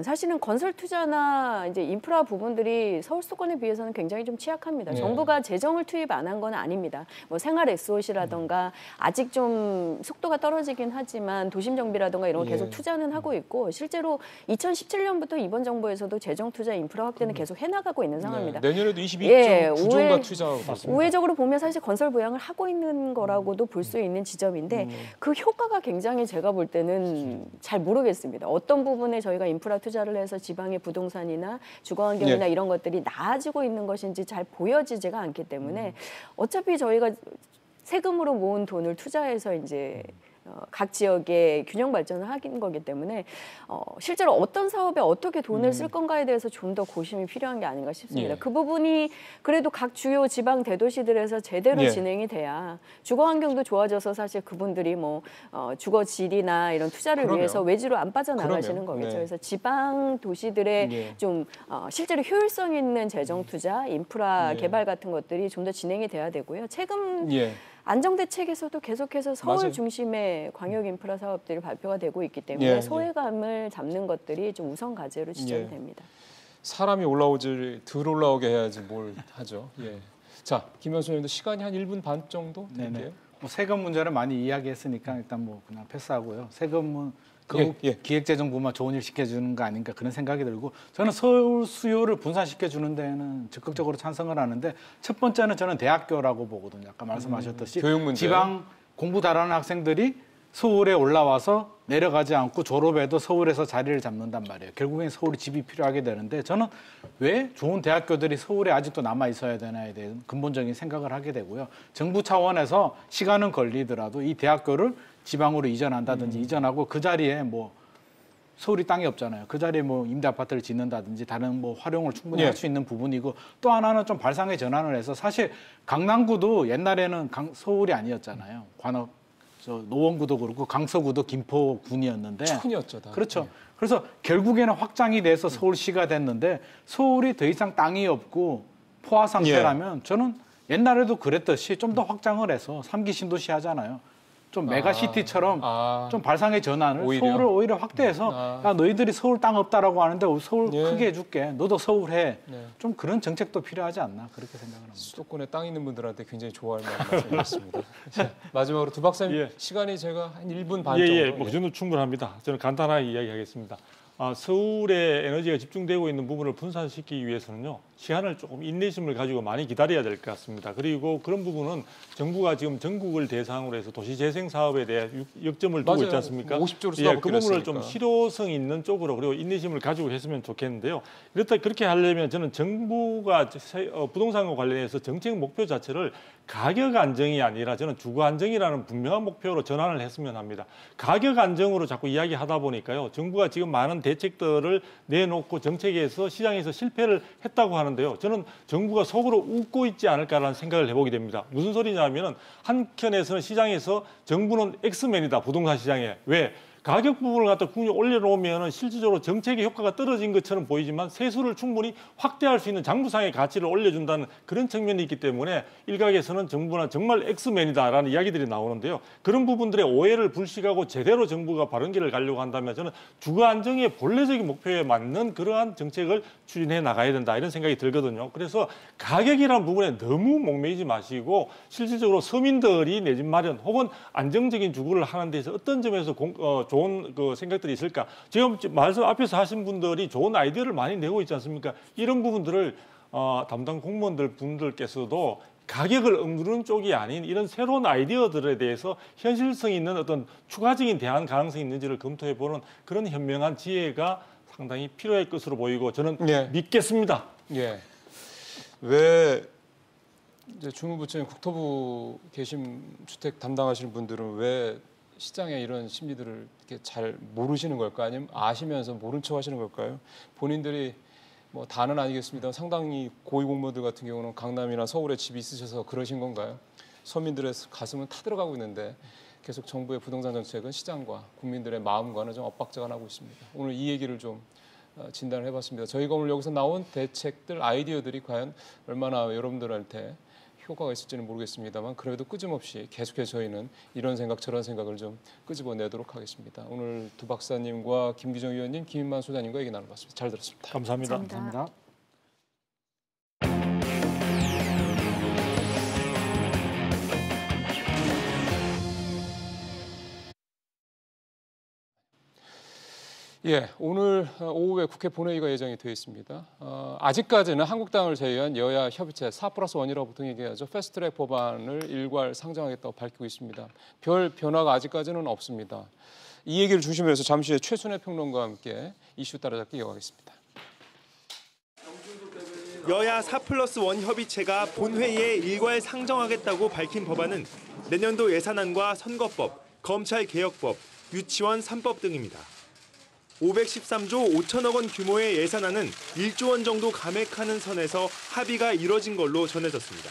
사실은 건설 투자나 이제 인프라 부분들이 서울 수도권에 비해서는 굉장히 좀 취약합니다. 예. 정부가 재정을 투입 안 한 건 아닙니다. 뭐 생활 SOC라던가 아직 좀 속도가 떨어지긴 하지만 도심 정비라던가 이런 거 계속 예. 투자는 하고 있고 실제로 2017년부터 이번 정부에서도 재정 투자 인프라 확대는 계속 해나가고 있는 상황입니다. 네. 내년에도 22.9조가 예, 투자하고 있습니다. 우회적으로 보면 사실 건설 부양을 하고 있는 거라고도 볼 수 있는 지점인데 그 효과가 굉장히 제가 볼 때는 잘 모르겠습니다. 어떤 부분에 저희가 인프라 투자를 해서 지방의 부동산이나 주거 환경이나 예. 이런 것들이 나아지고 있는 것인지 잘 보여지지가 않기 때문에 어차피 저희가 세금으로 모은 돈을 투자해서 이제 각 지역의 균형 발전을 하는 거기 때문에 실제로 어떤 사업에 어떻게 돈을 쓸 건가에 대해서 좀 더 고심이 필요한 게 아닌가 싶습니다. 예. 그 부분이 그래도 각 주요 지방 대도시들에서 제대로 예. 진행이 돼야 주거 환경도 좋아져서 사실 그분들이 뭐 주거 질이나 이런 투자를 그럼요. 위해서 외지로 안 빠져나가시는 그럼요. 거겠죠. 네. 그래서 지방 도시들의 예. 좀 실제로 효율성 있는 재정 투자, 인프라 예. 개발 같은 것들이 좀 더 진행이 돼야 되고요. 최근 예. 안정대책에서도 계속해서 서울 맞아요. 중심의 광역 인프라 사업들이 발표가 되고 있기 때문에 예, 예. 소외감을 잡는 것들이 좀 우선 과제로 지적이 예. 됩니다. 사람이 올라오지 덜 올라오게 해야지 뭘 하죠. 예. 자, 김현수 의원도 시간이 한 1분 반 정도 네네. 될게요. 뭐 세금 문제를 많이 이야기했으니까 일단 뭐 그냥 패스하고요. 세금은 기획재정부만 좋은 일 시켜주는 거 아닌가 그런 생각이 들고 저는 서울 수요를 분산시켜주는 데는 적극적으로 찬성을 하는데 첫 번째는 저는 대학교라고 보거든요. 아까 말씀하셨듯이 교육 문제. 지방 공부 잘하는 학생들이 서울에 올라와서 내려가지 않고 졸업해도 서울에서 자리를 잡는단 말이에요. 결국엔 서울이 집이 필요하게 되는데 저는 왜 좋은 대학교들이 서울에 아직도 남아 있어야 되나에 대한 근본적인 생각을 하게 되고요. 정부 차원에서 시간은 걸리더라도 이 대학교를 지방으로 이전한다든지 이전하고 그 자리에 뭐 서울이 땅이 없잖아요. 그 자리에 뭐 임대 아파트를 짓는다든지 다른 뭐 활용을 충분히 할 수 있는 부분이고 또 하나는 좀 발상의 전환을 해서 사실 강남구도 옛날에는 서울이 아니었잖아요. 노원구도 그렇고 강서구도 김포군이었는데 촌이었죠. 다. 그렇죠. 그래서 결국에는 확장이 돼서 서울시가 됐는데 서울이 더 이상 땅이 없고 포화 상태라면 저는 옛날에도 그랬듯이 좀 더 확장을 해서 3기 신도시 하잖아요. 좀 메가시티처럼 좀 발상의 전환을 서울을 오히려 확대해서 야 너희들이 서울 땅 없다라고 하는데 서울 크게 해줄게. 너도 서울 해. 좀 그런 정책도 필요하지 않나 그렇게 생각을 합니다. 수도권에 땅 있는 분들한테 굉장히 좋아할 만한 말씀이었습니다. 마지막으로 두 박사님 시간이 제가 한 1분 반 정도. 뭐 그 정도 충분합니다. 저는 간단하게 이야기하겠습니다. 서울에 에너지가 집중되고 있는 부분을 분산시키기 위해서는요. 시간을 조금 인내심을 가지고 많이 기다려야 될 것 같습니다. 그리고 그런 부분은 정부가 지금 전국을 대상으로 해서 도시재생 사업에 대해 역점을 두고 있지 않습니까? 50조로 그 부분을 좀 실효성 있는 쪽으로 그리고 인내심을 가지고 했으면 좋겠는데요. 그렇게 하려면 저는 정부가 부동산과 관련해서 정책 목표 자체를 가격 안정이 아니라 저는 주거 안정이라는 분명한 목표로 전환을 했으면 합니다. 가격 안정으로 자꾸 이야기하다 보니까요. 정부가 지금 많은 대책들을 내놓고 정책에서 시장에서 실패를 했다고 하는데요. 저는 정부가 속으로 웃고 있지 않을까라는 생각을 해보게 됩니다. 무슨 소리냐면은 한켠에서는 시장에서 정부는 엑스맨이다. 부동산 시장에. 왜? 가격 부분을 갖다 꾸준히 올려놓으면 실질적으로 정책의 효과가 떨어진 것처럼 보이지만 세수를 충분히 확대할 수 있는 장부상의 가치를 올려준다는 그런 측면이 있기 때문에 일각에서는 정부는 정말 엑스맨이다라는 이야기들이 나오는데요. 그런 부분들의 오해를 불식하고 제대로 정부가 바른 길을 가려고 한다면 저는 주거 안정의 본래적인 목표에 맞는 그러한 정책을 추진해 나가야 된다 이런 생각이 들거든요. 그래서 가격이라는 부분에 너무 목매이지 마시고 실질적으로 서민들이 내 집 마련 혹은 안정적인 주거를 하는 데서 어떤 점에서 좋은 생각들이 있을까? 지금 말씀 앞에서 하신 분들이 좋은 아이디어를 많이 내고 있지 않습니까? 이런 부분들을 담당 분들께서도 가격을 억누르는 쪽이 아닌 이런 새로운 아이디어들에 대해서 현실성 있는 어떤 추가적인 대안 가능성이 있는지를 검토해보는 그런 현명한 지혜가 상당히 필요할 것으로 보이고 저는 믿겠습니다. 예. 왜 이제 주무부처인 국토부 계신 주택 담당하시는 분들은 왜 시장의 이런 심리들을 이렇게 잘 모르시는 걸까? 아니면 아시면서 모른 척 하시는 걸까요? 본인들이 뭐 다는 아니겠습니다. 상당히 고위공무원들 같은 경우는 강남이나 서울에 집이 있으셔서 그러신 건가요? 서민들의 가슴은 타들어가고 있는데 계속 정부의 부동산 정책은 시장과 국민들의 마음과는 좀 엇박자가 나고 있습니다. 오늘 이 얘기를 좀 진단을 해봤습니다. 저희가 오늘 여기서 나온 대책들, 아이디어들이 과연 얼마나 여러분들한테 효과가 있을지는 모르겠습니다만 그래도 끊임없이 계속해서 저희는 이런 생각 저런 생각을 좀 끄집어내도록 하겠습니다. 오늘 두 박사님과 김기정 의원님, 김인만 소장님과 얘기 나눠봤습니다. 잘 들었습니다. 감사합니다. 감사합니다. 예, 오늘 오후에 국회 본회의가 예정이 되어 있습니다. 아직까지는 한국당을 제외한 여야 협의체 4+1이라고 보통 얘기하죠. 패스트트랙 법안을 일괄 상정하겠다고 밝히고 있습니다. 별 변화가 아직까지는 없습니다. 이 얘기를 중심으로 해서 잠시 후에 최순애 평론가와 함께 이슈 따라잡기 이어가겠습니다. 여야 4+1 협의체가 본회의에 일괄 상정하겠다고 밝힌 법안은 내년도 예산안과 선거법, 검찰개혁법, 유치원 3법 등입니다. 513조 5천억 원 규모의 예산안은 1조 원 정도 감액하는 선에서 합의가 이뤄진 걸로 전해졌습니다.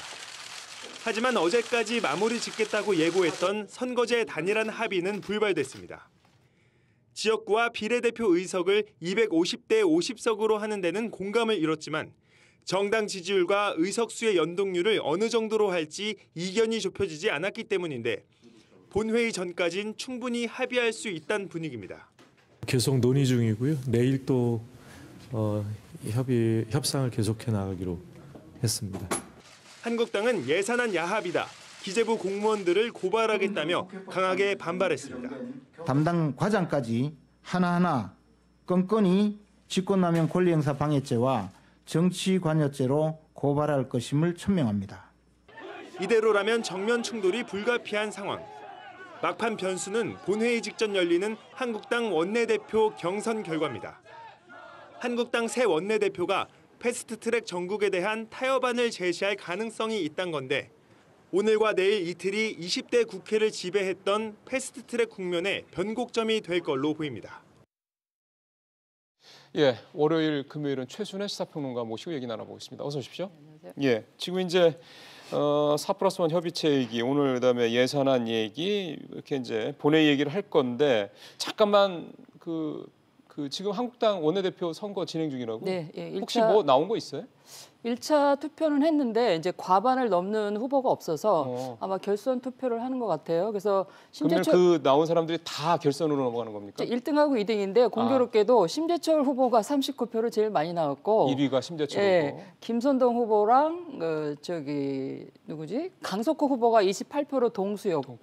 하지만 어제까지 마무리 짓겠다고 예고했던 선거제 단일한 합의는 불발됐습니다. 지역구와 비례대표 의석을 250대 50석으로 하는 데는 공감을 이뤘지만 정당 지지율과 의석수의 연동률을 어느 정도로 할지 이견이 좁혀지지 않았기 때문인데 본회의 전까진 충분히 합의할 수 있다는 분위기입니다. 계속 논의 중이고요. 내일 또 협상을 계속해 나가기로 했습니다. 한국당은 예산안 야합이다. 기재부 공무원들을 고발하겠다며 강하게 반발했습니다. 담당 과장까지 하나하나 끈끈이 직권남용 권리행사 방해죄와 정치관여죄로 고발할 것임을 천명합니다. 이대로라면 정면 충돌이 불가피한 상황. 막판 변수는 본회의 직전 열리는 한국당 원내대표 경선 결과입니다. 한국당 새 원내대표가 패스트트랙 전국에 대한 타협안을 제시할 가능성이 있다는 건데 오늘과 내일 이틀이 20대 국회를 지배했던 패스트트랙 국면의 변곡점이 될 걸로 보입니다. 예, 월요일, 금요일은 최순애 시사평론가 모시고 얘기 나눠보겠습니다. 어서 오십시오. 예, 지금 이제 4+1 협의체 얘기, 오늘 그다음에 예산안 얘기 이렇게 이제 본회의 얘기를 할 건데 잠깐만 지금 한국당 원내대표 선거 진행 중이라고? 네, 예, 혹시 뭐 나온 거 있어요? 1차 투표는 했는데 이제 과반을 넘는 후보가 없어서 아마 결선 투표를 하는 것 같아요. 그래서 그러면 그 나온 사람들이 다 결선으로 넘어가는 겁니까? 1등하고 2등인데 공교롭게도 심재철 후보가 39표를 제일 많이 나왔고 1위가 심재철 예, 후보. 김선동 후보랑 누구지? 강석호 후보가 28표로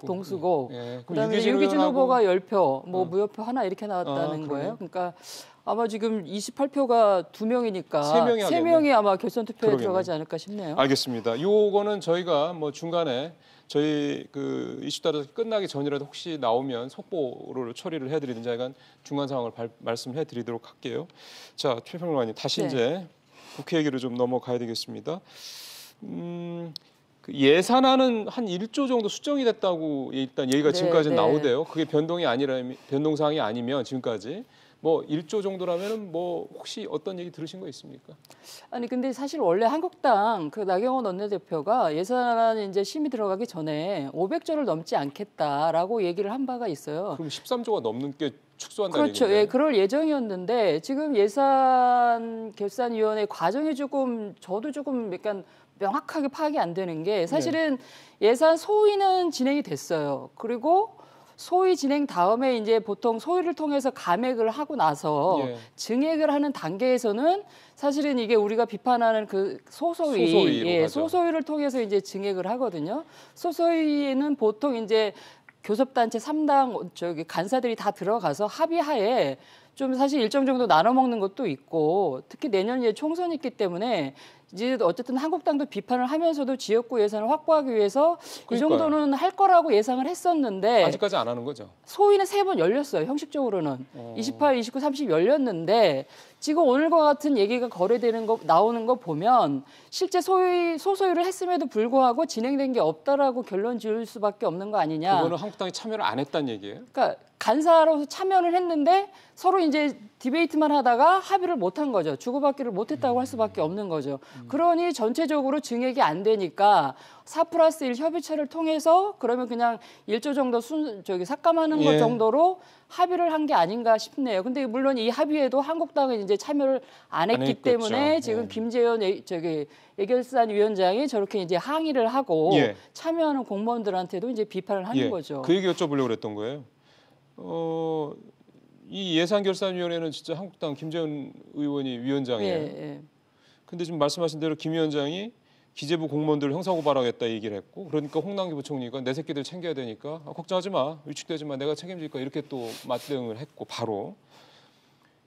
동수고 예, 그다음에 유기준 후보가 10표, 뭐 무효표 하나 이렇게 나왔다는 거예요. 그러니까 아마 지금 28표가 2명이니까 3명이 아마 결선 투표에 들어가지 않을까 싶네요. 알겠습니다. 요거는 저희가 뭐 중간에 저희 이슈따라 끝나기 전이라도 혹시 나오면 속보를 처리를 해드리든지 약간 중간 상황을 말씀해 드리도록 할게요. 자, 최 평론가님 다시 네. 이제 국회 얘기로 좀 넘어가야 되겠습니다. 그 예산안은 한 1조 정도 수정이 됐다고 일단 얘기가 지금까지는 나오대요. 그게 변동사항이 아니면 지금까지 뭐 1조 정도라면은 뭐 혹시 어떤 얘기 들으신 거 있습니까? 아니 근데 사실 원래 한국당 나경원 원내대표가 예산안 이제 심의 들어가기 전에 500조를 넘지 않겠다라고 얘기를 한 바가 있어요. 그럼 13조가 넘는 게 축소한다는 그렇죠. 얘기인가요? 예, 그럴 예정이었는데 지금 예산 결산위원회 과정이 저도 조금 약간 명확하게 파악이 안 되는 게 사실은 예산 소위는 진행이 됐어요. 그리고 소위 진행 다음에 이제 보통 소위를 통해서 감액을 하고 나서 증액을 하는 단계에서는 사실은 이게 우리가 비판하는 그 소소위를 통해서 이제 증액을 하거든요. 소소위는 보통 이제 교섭단체 3당 간사들이 다 들어가서 합의하에 좀 사실 일정 정도 나눠 먹는 것도 있고 특히 내년 이제 총선이 있기 때문에 이제 어쨌든 한국당도 비판을 하면서도 지역구 예산을 확보하기 위해서 이 정도는 할 거라고 예상을 했었는데 아직까지 안 하는 거죠? 소위는 3번 열렸어요. 형식적으로는 28, 29, 30 열렸는데 지금 오늘과 같은 얘기가 나오는 거 보면 실제 소소위를 했음에도 불구하고 진행된 게 없다라고 결론 지을 수밖에 없는 거 아니냐. 그거는 한국당이 참여를 안 했다는 얘기예요? 그러니까 간사로서 참여를 했는데 서로 이제 디베이트만 하다가 합의를 못한 거죠. 주고받기를 못했다고 할 수밖에 없는 거죠. 그러니 전체적으로 증액이 안 되니까 4+1 협의체를 통해서 그러면 그냥 1조 정도 삭감하는 것 정도로 합의를 한 게 아닌가 싶네요. 근데 물론 이 합의에도 한국당은 이제 참여를 안 했기 때문에 지금 김재현 예결산 위원장이 저렇게 이제 항의를 하고 참여하는 공무원들한테도 이제 비판을 하는 거죠. 그 얘기 여쭤보려고 그랬던 거예요. 이 예산결산위원회는 진짜 한국당 김재현 의원이 위원장이에요. 근데 지금 말씀하신 대로 김 위원장이 기재부 공무원들을 형사고발하겠다 얘기를 했고 그러니까 홍남기 부총리가 내 새끼들 챙겨야 되니까 걱정하지 마, 위축되지 마, 내가 책임질 거야 이렇게 또 맞대응을 했고 바로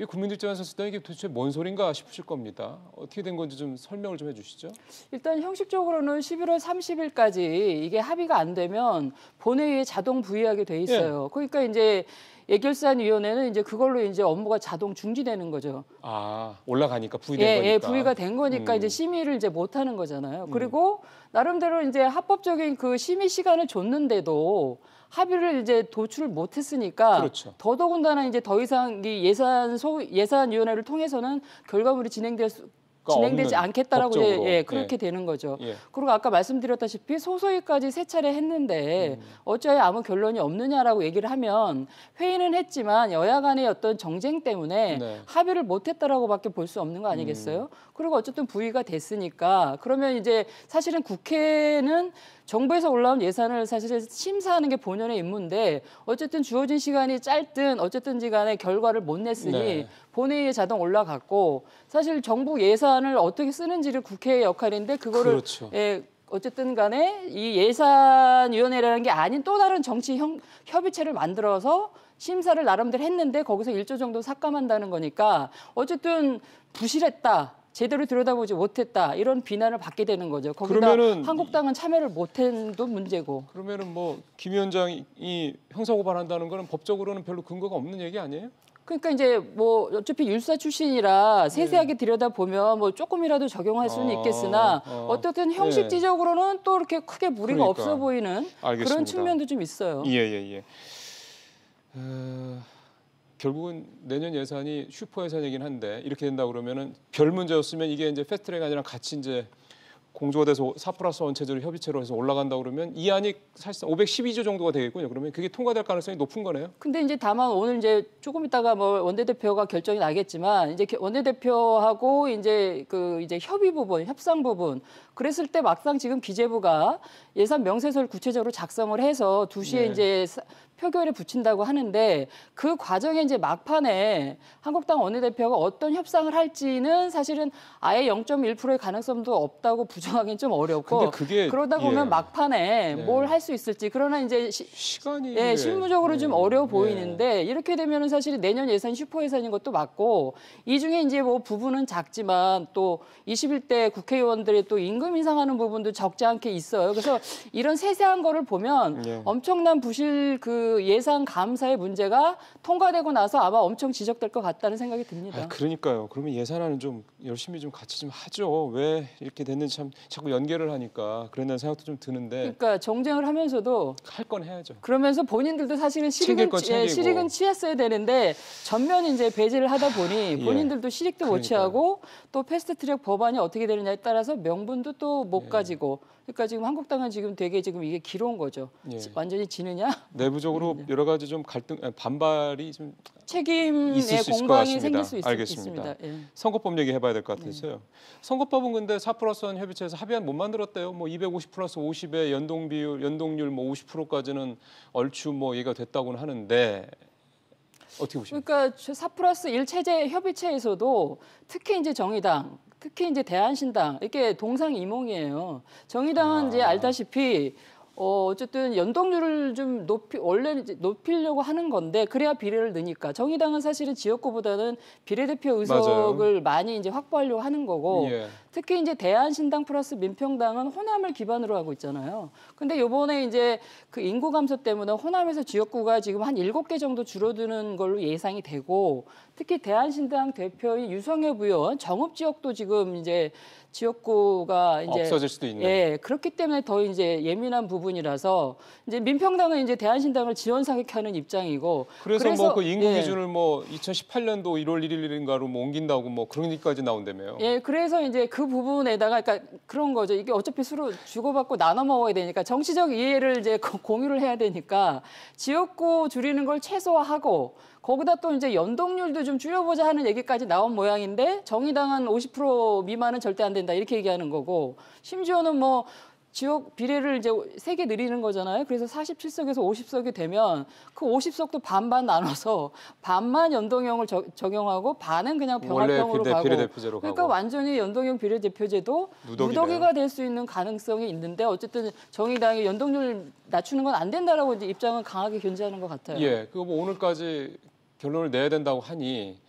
이 국민들 입장에서 봤을 때 이게 도대체 뭔 소린가 싶으실 겁니다. 어떻게 된 건지 좀 설명을 좀 해주시죠. 일단 형식적으로는 11월 30일까지 이게 합의가 안 되면 본회의에 자동 부의하게 돼 있어요. 그러니까 이제 예결산위원회는 이제 그걸로 이제 업무가 자동 중지되는 거죠. 아, 올라가니까 부의된 거니까. 예, 부의가 된 거니까 이제 심의를 이제 못 하는 거잖아요. 그리고 나름대로 이제 합법적인 그 심의 시간을 줬는데도 합의를 이제 도출을 못 했으니까 더더군다나 이제 더 이상 이 예산위원회를 통해서는 결과물이 진행되지 않겠다라고 그렇게 되는 거죠. 그리고 아까 말씀드렸다시피 소소위까지 3차례 했는데 어찌하여 아무 결론이 없느냐라고 얘기를 하면 회의는 했지만 여야 간의 어떤 정쟁 때문에 합의를 못했다라고밖에 볼 수 없는 거 아니겠어요? 그리고 어쨌든 부의가 됐으니까 그러면 이제 사실은 국회는 정부에서 올라온 예산을 사실 심사하는 게 본연의 임무인데 어쨌든 주어진 시간이 짧든 어쨌든지 간에 결과를 못 냈으니 본회의에 자동 올라갔고 사실 정부 예산을 어떻게 쓰는지를 국회의 역할인데 그거를 어쨌든 간에 이 예산위원회라는 게 아닌 또 다른 정치 협의체를 만들어서 심사를 나름대로 했는데 거기서 일조 정도 삭감한다는 거니까 어쨌든 부실했다. 제대로 들여다보지 못했다. 이런 비난을 받게 되는 거죠. 거기다 한국당은 참여를 못한도 문제고. 그러면은 뭐 김 위원장이 형사고발한다는 거는 법적으로는 별로 근거가 없는 얘기 아니에요? 그러니까 이제 뭐 어차피 율사 출신이라 세세하게 들여다보면 뭐 조금이라도 적용할 수는 있겠으나 어떻든 형식지적으로는 또 이렇게 크게 무리가 없어 보이는 알겠습니다. 그런 측면도 좀 있어요. 예. 결국은 내년 예산이 슈퍼 예산이긴 한데 이렇게 된다 그러면은 별 문제였으면 이게 이제 패스트트랙 아니라 같이 이제 공조가 돼서 4+1 체제로 협의체로 해서 올라간다 그러면 이 안이 사실상 512조 정도가 되겠군요. 그러면 그게 통과될 가능성이 높은 거네요. 근데 이제 다만 오늘 이제 조금 있다가 뭐 원내대표가 결정이 나겠지만 이제 원내대표하고 이제 그 이제 협의 부분, 협상 부분 그랬을 때 막상 지금 기재부가 예산 명세서를 구체적으로 작성을 해서 2시에 이제 표결에 붙인다고 하는데 그 과정에 이제 막판에 한국당 원내대표가 어떤 협상을 할지는 사실은 아예 0.1%의 가능성도 없다고 부정하기는 좀 어렵고 그러다 보면 막판에 뭘 할 수 있을지 그러나 이제 시간이 실무적으로 좀 어려워 보이는데 이렇게 되면은 사실 내년 예산 슈퍼 예산인 것도 맞고 이 중에 이제 뭐 부분은 작지만 또 21대 국회의원들의 또 임금 인상하는 부분도 적지 않게 있어요. 그래서 이런 세세한 거를 보면 엄청난 부실 그 예산 감사의 문제가 통과되고 나서 아마 엄청 지적될 것 같다는 생각이 듭니다. 그러니까요. 그러면 예산안은 좀 열심히 좀 같이 좀 하죠. 왜 이렇게 됐는지 참 자꾸 연계를 하니까 그런다는 생각도 좀 드는데. 그러니까 정쟁을 하면서도 할 건 해야죠. 그러면서 본인들도 사실은 실익은 취했어야 되는데 전면 이제 배제를 하다 보니 본인들도 실익도 못 취하고 또 패스트트랙 법안이 어떻게 되느냐에 따라서 명분도 또 못 가지고. 그러니까 지금 한국당은 지금 되게 지금 이게 기로운 거죠. 완전히 지느냐? 내부적으로 여러 가지 좀 갈등, 반발이 좀 책임의 공방이 생길 수 있습니다. 선거법 얘기해봐야 될 것 같아서요. 선거법은 근데 4+1 협의체에서 합의안 못 만들었대요. 뭐 250+50의 연동 비율, 연동률 뭐 50%까지는 얼추 뭐 얘기가 됐다고는 하는데 어떻게 보십니까? 그러니까 4+1 체제 협의체에서도 특히 이제 정의당. 특히 이제 대한신당 이렇게 동상이몽이에요. 정의당은 이제 알다시피 어쨌든 연동률을 좀 원래 높이려고 하는 건데 그래야 비례를 넣으니까 정의당은 사실은 지역구보다는 비례대표 의석을 많이 이제 확보하려고 하는 거고 특히 이제 대한신당 플러스 민평당은 호남을 기반으로 하고 있잖아요. 근데 요번에 이제 그 인구 감소 때문에 호남에서 지역구가 지금 한 7개 정도 줄어드는 걸로 예상이 되고 특히 대한신당 대표인 유성엽 의원 정읍 지역도 지금 이제 지역구가 이제 없어질 수도 있네. 그렇기 때문에 더 이제 예민한 부분이라서 이제 민평당은 이제 대한신당을 지원 사격하는 입장이고 그래서 뭐 그 인구 기준을 뭐 2018년도 1월 1일인가로 뭐 옮긴다고 뭐 그런 얘기까지 나온다며요. 그래서 이제 그 부분에다가 그러니까 그런 거죠. 이게 어차피 서로 주고받고 나눠 먹어야 되니까 정치적 이해를 이제 공유를 해야 되니까 지역구 줄이는 걸 최소화하고 거기다 또 이제 연동률도 좀 줄여보자 하는 얘기까지 나온 모양인데 정의당은 50% 미만은 절대 안 된다 이렇게 얘기하는 거고 심지어는 뭐 지역 비례를 이제 3개 늘리는 거잖아요. 그래서 47석에서 50석이 되면 그 50석도 반반 나눠서 반만 연동형을 적용하고 반은 그냥 병합형으로 가고. 비례대표제로 그러니까 가고. 완전히 연동형 비례대표제도 무더기가 될 수 있는 가능성이 있는데 어쨌든 정의당이 연동률 낮추는 건 안 된다라고 이제 입장은 강하게 견지하는 것 같아요. 그거 뭐 오늘까지 결론을 내야 된다고 하니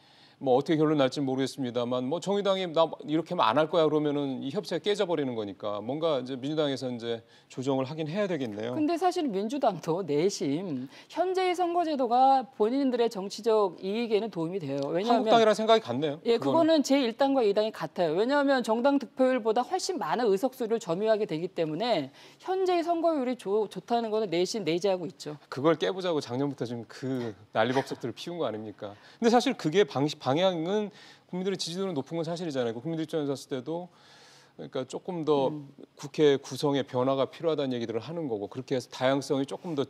뭐 어떻게 결론 날지 모르겠습니다만 뭐 정의당이 나 이렇게 하면 안 할 거야 그러면은 이 협치가 깨져버리는 거니까 뭔가 이제 민주당에서 이제 조정을 하긴 해야 되겠네요. 근데 사실 민주당도 내심 현재의 선거제도가 본인들의 정치적 이익에는 도움이 돼요. 왜냐하면 한국당이랑 생각이 같네요. 그거는 제1당과 2당이 같아요. 왜냐하면 정당 득표율보다 훨씬 많은 의석수를 점유하게 되기 때문에 현재의 선거율이 좋다는 거는 내심 내재하고 있죠. 그걸 깨보자고 작년부터 지금 그 난리법석들을 피운 거 아닙니까? 근데 사실 그게 방향은 국민들의 지지도는 높은 건 사실이잖아요. 국민들 입장에서 봤을 때도 그러니까 조금 더 국회 구성의 변화가 필요하다는 얘기들을 하는 거고 그렇게 해서 다양성이 조금 더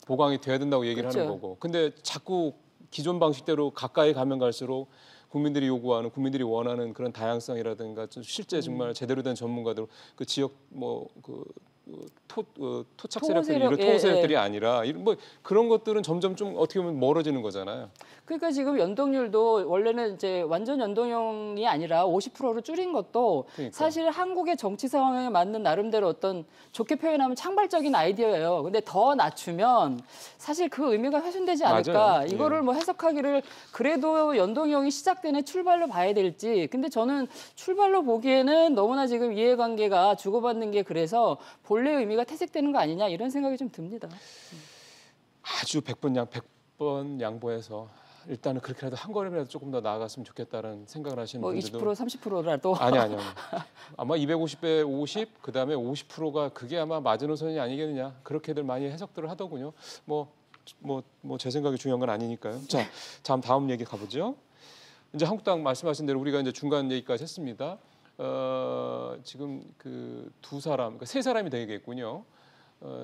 보강이 돼야 된다고 얘기를 하는 거고 근데 자꾸 기존 방식대로 가까이 가면 갈수록 국민들이 요구하는 국민들이 원하는 그런 다양성이라든가 좀 실제 정말 제대로 된 전문가들 그 지역 뭐 그 토착 세력들이 이런 토 세력들이 아니라 뭐 그런 것들은 점점 좀 어떻게 보면 멀어지는 거잖아요. 그러니까 지금 연동률도 원래는 이제 완전 연동형이 아니라 50%로 줄인 것도 그러니까. 사실 한국의 정치 상황에 맞는 나름대로 어떤 좋게 표현하면 창발적인 아이디어예요. 근데 더 낮추면 사실 그 의미가 훼손되지 않을까. 맞아요. 이거를 뭐 해석하기를 그래도 연동형이 시작되는 출발로 봐야 될지. 근데 저는 출발로 보기에는 너무나 지금 이해관계가 주고받는 게 그래서 본래 의미가 퇴색되는 거 아니냐 이런 생각이 좀 듭니다. 아주 100번 양보해서 일단은 그렇게라도 한 걸음이라도 조금 더 나아갔으면 좋겠다는 생각을 하시는 뭐 분들도 20% 30%라도 아니. 아마 250배 50 그다음에 50%가 그게 아마 마지노선이 아니겠느냐 그렇게들 많이 해석들을 하더군요. 뭐 제 생각이 중요한 건 아니니까요. 자, 다음 얘기 가보죠. 이제 한국당 말씀하신 대로 우리가 이제 중간 얘기까지 했습니다. 지금 그 두 사람, 그러니까 세 사람이 되겠군요.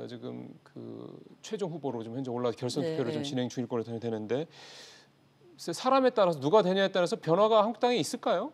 지금 그 최종 후보로 좀 현재 올라서 결선 투표를 좀 진행 중일 거로 되는데 사람에 따라서 누가 되냐에 따라서 변화가 한국당에 있을까요?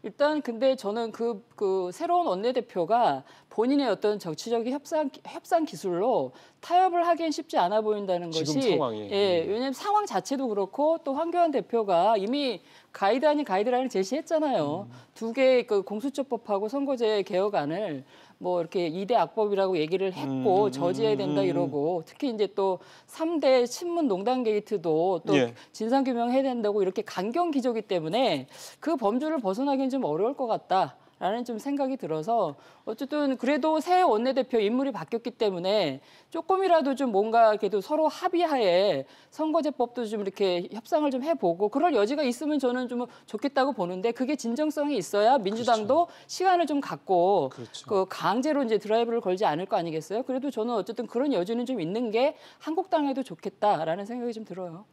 일단 근데 저는 그 새로운 원내대표가 본인의 어떤 정치적인 협상 기술로 타협을 하기엔 쉽지 않아 보인다는 지금 것이 상황이. 왜냐하면 상황 자체도 그렇고 또 황교안 대표가 이미 가이드라인을 제시했잖아요. 두 개의 그 공수처법하고 선거제 개혁안을 뭐 이렇게 2대 악법이라고 얘기를 했고 저지해야 된다 이러고 특히 이제 또 3대 친문 농단 게이트도 또 진상 규명해야 된다고 이렇게 강경 기조기 때문에 그 범주를 벗어나기는 좀 어려울 것 같다. 라는 좀 생각이 들어서 어쨌든 그래도 새 원내대표 인물이 바뀌었기 때문에 조금이라도 좀 뭔가 그래도 서로 합의하에 선거제법도 좀 이렇게 협상을 좀 해보고 그럴 여지가 있으면 저는 좀 좋겠다고 보는데 그게 진정성이 있어야 민주당도 시간을 좀 갖고 그 강제로 이제 드라이브를 걸지 않을 거 아니겠어요? 그래도 저는 어쨌든 그런 여지는 좀 있는 게 한국당에도 좋겠다라는 생각이 좀 들어요.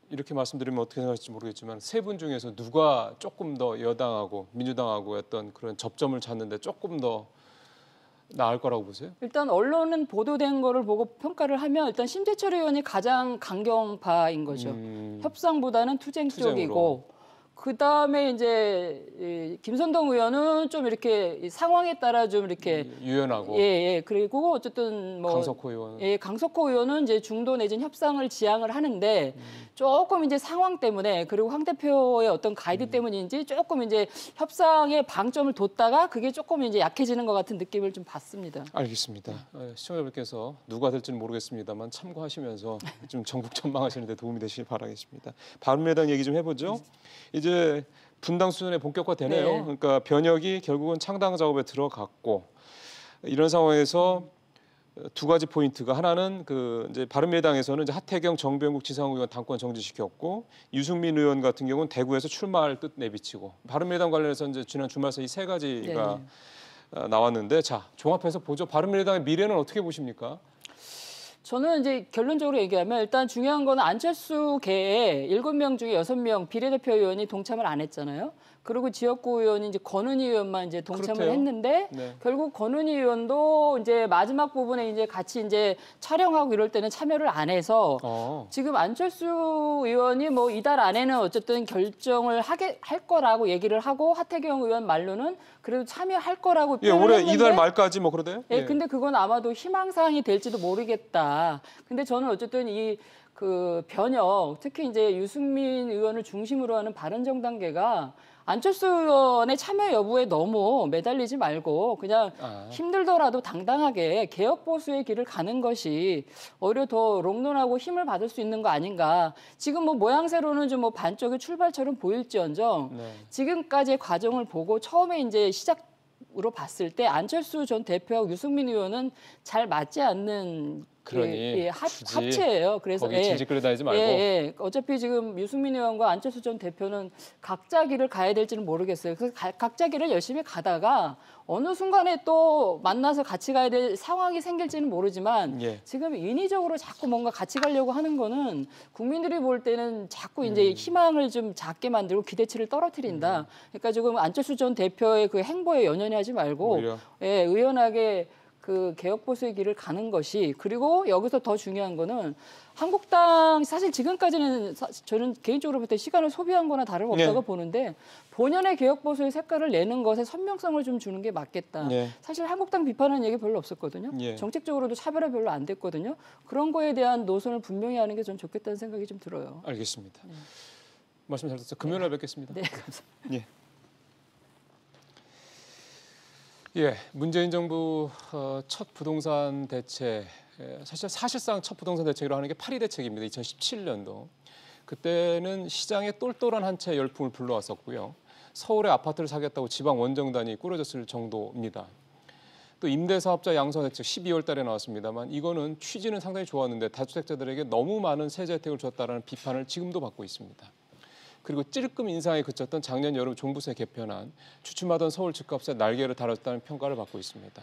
이렇게 말씀드리면 어떻게 생각할지 모르겠지만 세 분 중에서 누가 조금 더 여당하고 민주당하고 어떤 그런 접점을 찾는데 조금 더 나을 거라고 보세요? 일단 언론은 보도된 거를 보고 평가를 하면 일단 심재철 의원이 가장 강경파인 거죠. 협상보다는 투쟁 쪽이고 그다음에 이제 김선동 의원은 좀 이렇게 상황에 따라 좀 이렇게 유연하고 그리고 어쨌든 뭐 강석호 의원 강석호 의원은 이제 중도 내진 협상을 지향을 하는데 조금 이제 상황 때문에 그리고 황 대표의 어떤 가이드 때문인지 조금 이제 협상에 방점을 뒀다가 그게 조금 이제 약해지는 것 같은 느낌을 좀 받습니다. 알겠습니다. 시청자분께서 누가 될지는 모르겠습니다만 참고하시면서 좀 전국 전망하시는 데 도움이 되시길 바라겠습니다. 바른미래당 얘기 좀 해보죠. 이제 분당 수준의 본격화되네요. 그러니까 변혁이 결국은 창당 작업에 들어갔고 이런 상황에서 두 가지 포인트가 하나는 그 이제 바른미래당에서는 이제 하태경, 정병국 지상의원 당권 정지시켰고 유승민 의원 같은 경우는 대구에서 출마할 뜻 내비치고 바른미래당 관련해서 이제 지난 주말 사이 세 가지가 나왔는데 자 종합해서 보죠. 바른미래당의 미래는 어떻게 보십니까? 저는 이제 결론적으로 얘기하면 일단 중요한 거는 안철수계에 7명 중에 6명 비례대표 의원이 동참을 안 했잖아요. 그리고 지역구 의원이 이제 권은희 의원만 이제 동참을 했는데 결국 권은희 의원도 이제 마지막 부분에 이제 같이 이제 촬영하고 이럴 때는 참여를 안 해서 지금 안철수 의원이 뭐 이달 안에는 어쨌든 결정을 할 거라고 얘기를 하고 하태경 의원 말로는 그래도 참여할 거라고 표현을 올해 했는데 이달 말까지 뭐 그러대요? 근데 그건 아마도 희망사항이 될지도 모르겠다. 근데 저는 어쨌든 이 그 변혁, 특히 이제 유승민 의원을 중심으로 하는 바른정당계가 안철수 의원의 참여 여부에 너무 매달리지 말고 그냥 힘들더라도 당당하게 개혁 보수의 길을 가는 것이 오히려 더 롱런하고 힘을 받을 수 있는 거 아닌가. 지금 뭐 모양새로는 좀 뭐 반쪽의 출발처럼 보일지언정 지금까지의 과정을 보고 처음에 이제 시작으로 봤을 때 안철수 전 대표하고 유승민 의원은 잘 맞지 않는 합체예요. 그래서 거기 질질 끌어다니지 말고. 어차피 지금 유승민 의원과 안철수 전 대표는 각자 길을 가야 될지는 모르겠어요. 그래서 각자 길을 열심히 가다가 어느 순간에 또 만나서 같이 가야 될 상황이 생길지는 모르지만 지금 인위적으로 자꾸 뭔가 같이 가려고 하는 거는 국민들이 볼 때는 자꾸 이제 희망을 좀 작게 만들고 기대치를 떨어뜨린다. 그러니까 지금 안철수 전 대표의 그 행보에 연연하지 말고 의연하게 그 개혁 보수의 길을 가는 것이, 그리고 여기서 더 중요한 거는 한국당 사실 지금까지는 저는 개인적으로 볼 때 시간을 소비한 거나 다름없다고 보는데 본연의 개혁 보수의 색깔을 내는 것에 선명성을 좀 주는 게 맞겠다. 사실 한국당 비판하는 얘기 별로 없었거든요. 정책적으로도 차별화 별로 안 됐거든요. 그런 거에 대한 노선을 분명히 하는 게 좀 좋겠다는 생각이 좀 들어요. 알겠습니다. 말씀 잘 듣습니다. 금요일에 뵙겠습니다. 네, 감사합니다. 문재인 정부 첫 부동산 대책, 사실상 첫 부동산 대책이라고 하는 게 8.2 대책입니다. 2017년도. 그때는 시장에 똘똘한 한 채 열풍을 불러왔었고요. 서울에 아파트를 사겠다고 지방 원정단이 꾸려졌을 정도입니다. 또 임대사업자 양성 대책 12월 달에 나왔습니다만 이거는 취지는 상당히 좋았는데 다주택자들에게 너무 많은 세제 혜택을 줬다라는 비판을 지금도 받고 있습니다. 그리고 찔끔 인상에 그쳤던 작년 여름 종부세 개편안, 주춤하던 서울 집값에 날개를 달았다는 평가를 받고 있습니다.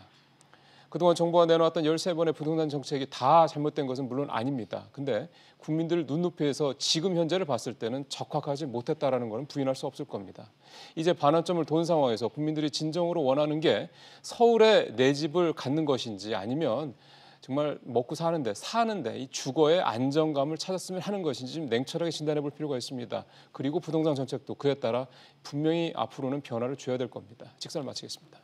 그동안 정부가 내놓았던 13번의 부동산 정책이 다 잘못된 것은 물론 아닙니다. 근데 국민들 눈높이에서 지금 현재를 봤을 때는 적합하지 못했다라는 것은 부인할 수 없을 겁니다. 이제 반환점을 돈 상황에서 국민들이 진정으로 원하는 게 서울에 내 집을 갖는 것인지 아니면 정말 먹고 사는데 이 주거의 안정감을 찾았으면 하는 것인지 좀 냉철하게 진단해 볼 필요가 있습니다. 그리고 부동산 정책도 그에 따라 분명히 앞으로는 변화를 줘야 될 겁니다. 직선을 마치겠습니다.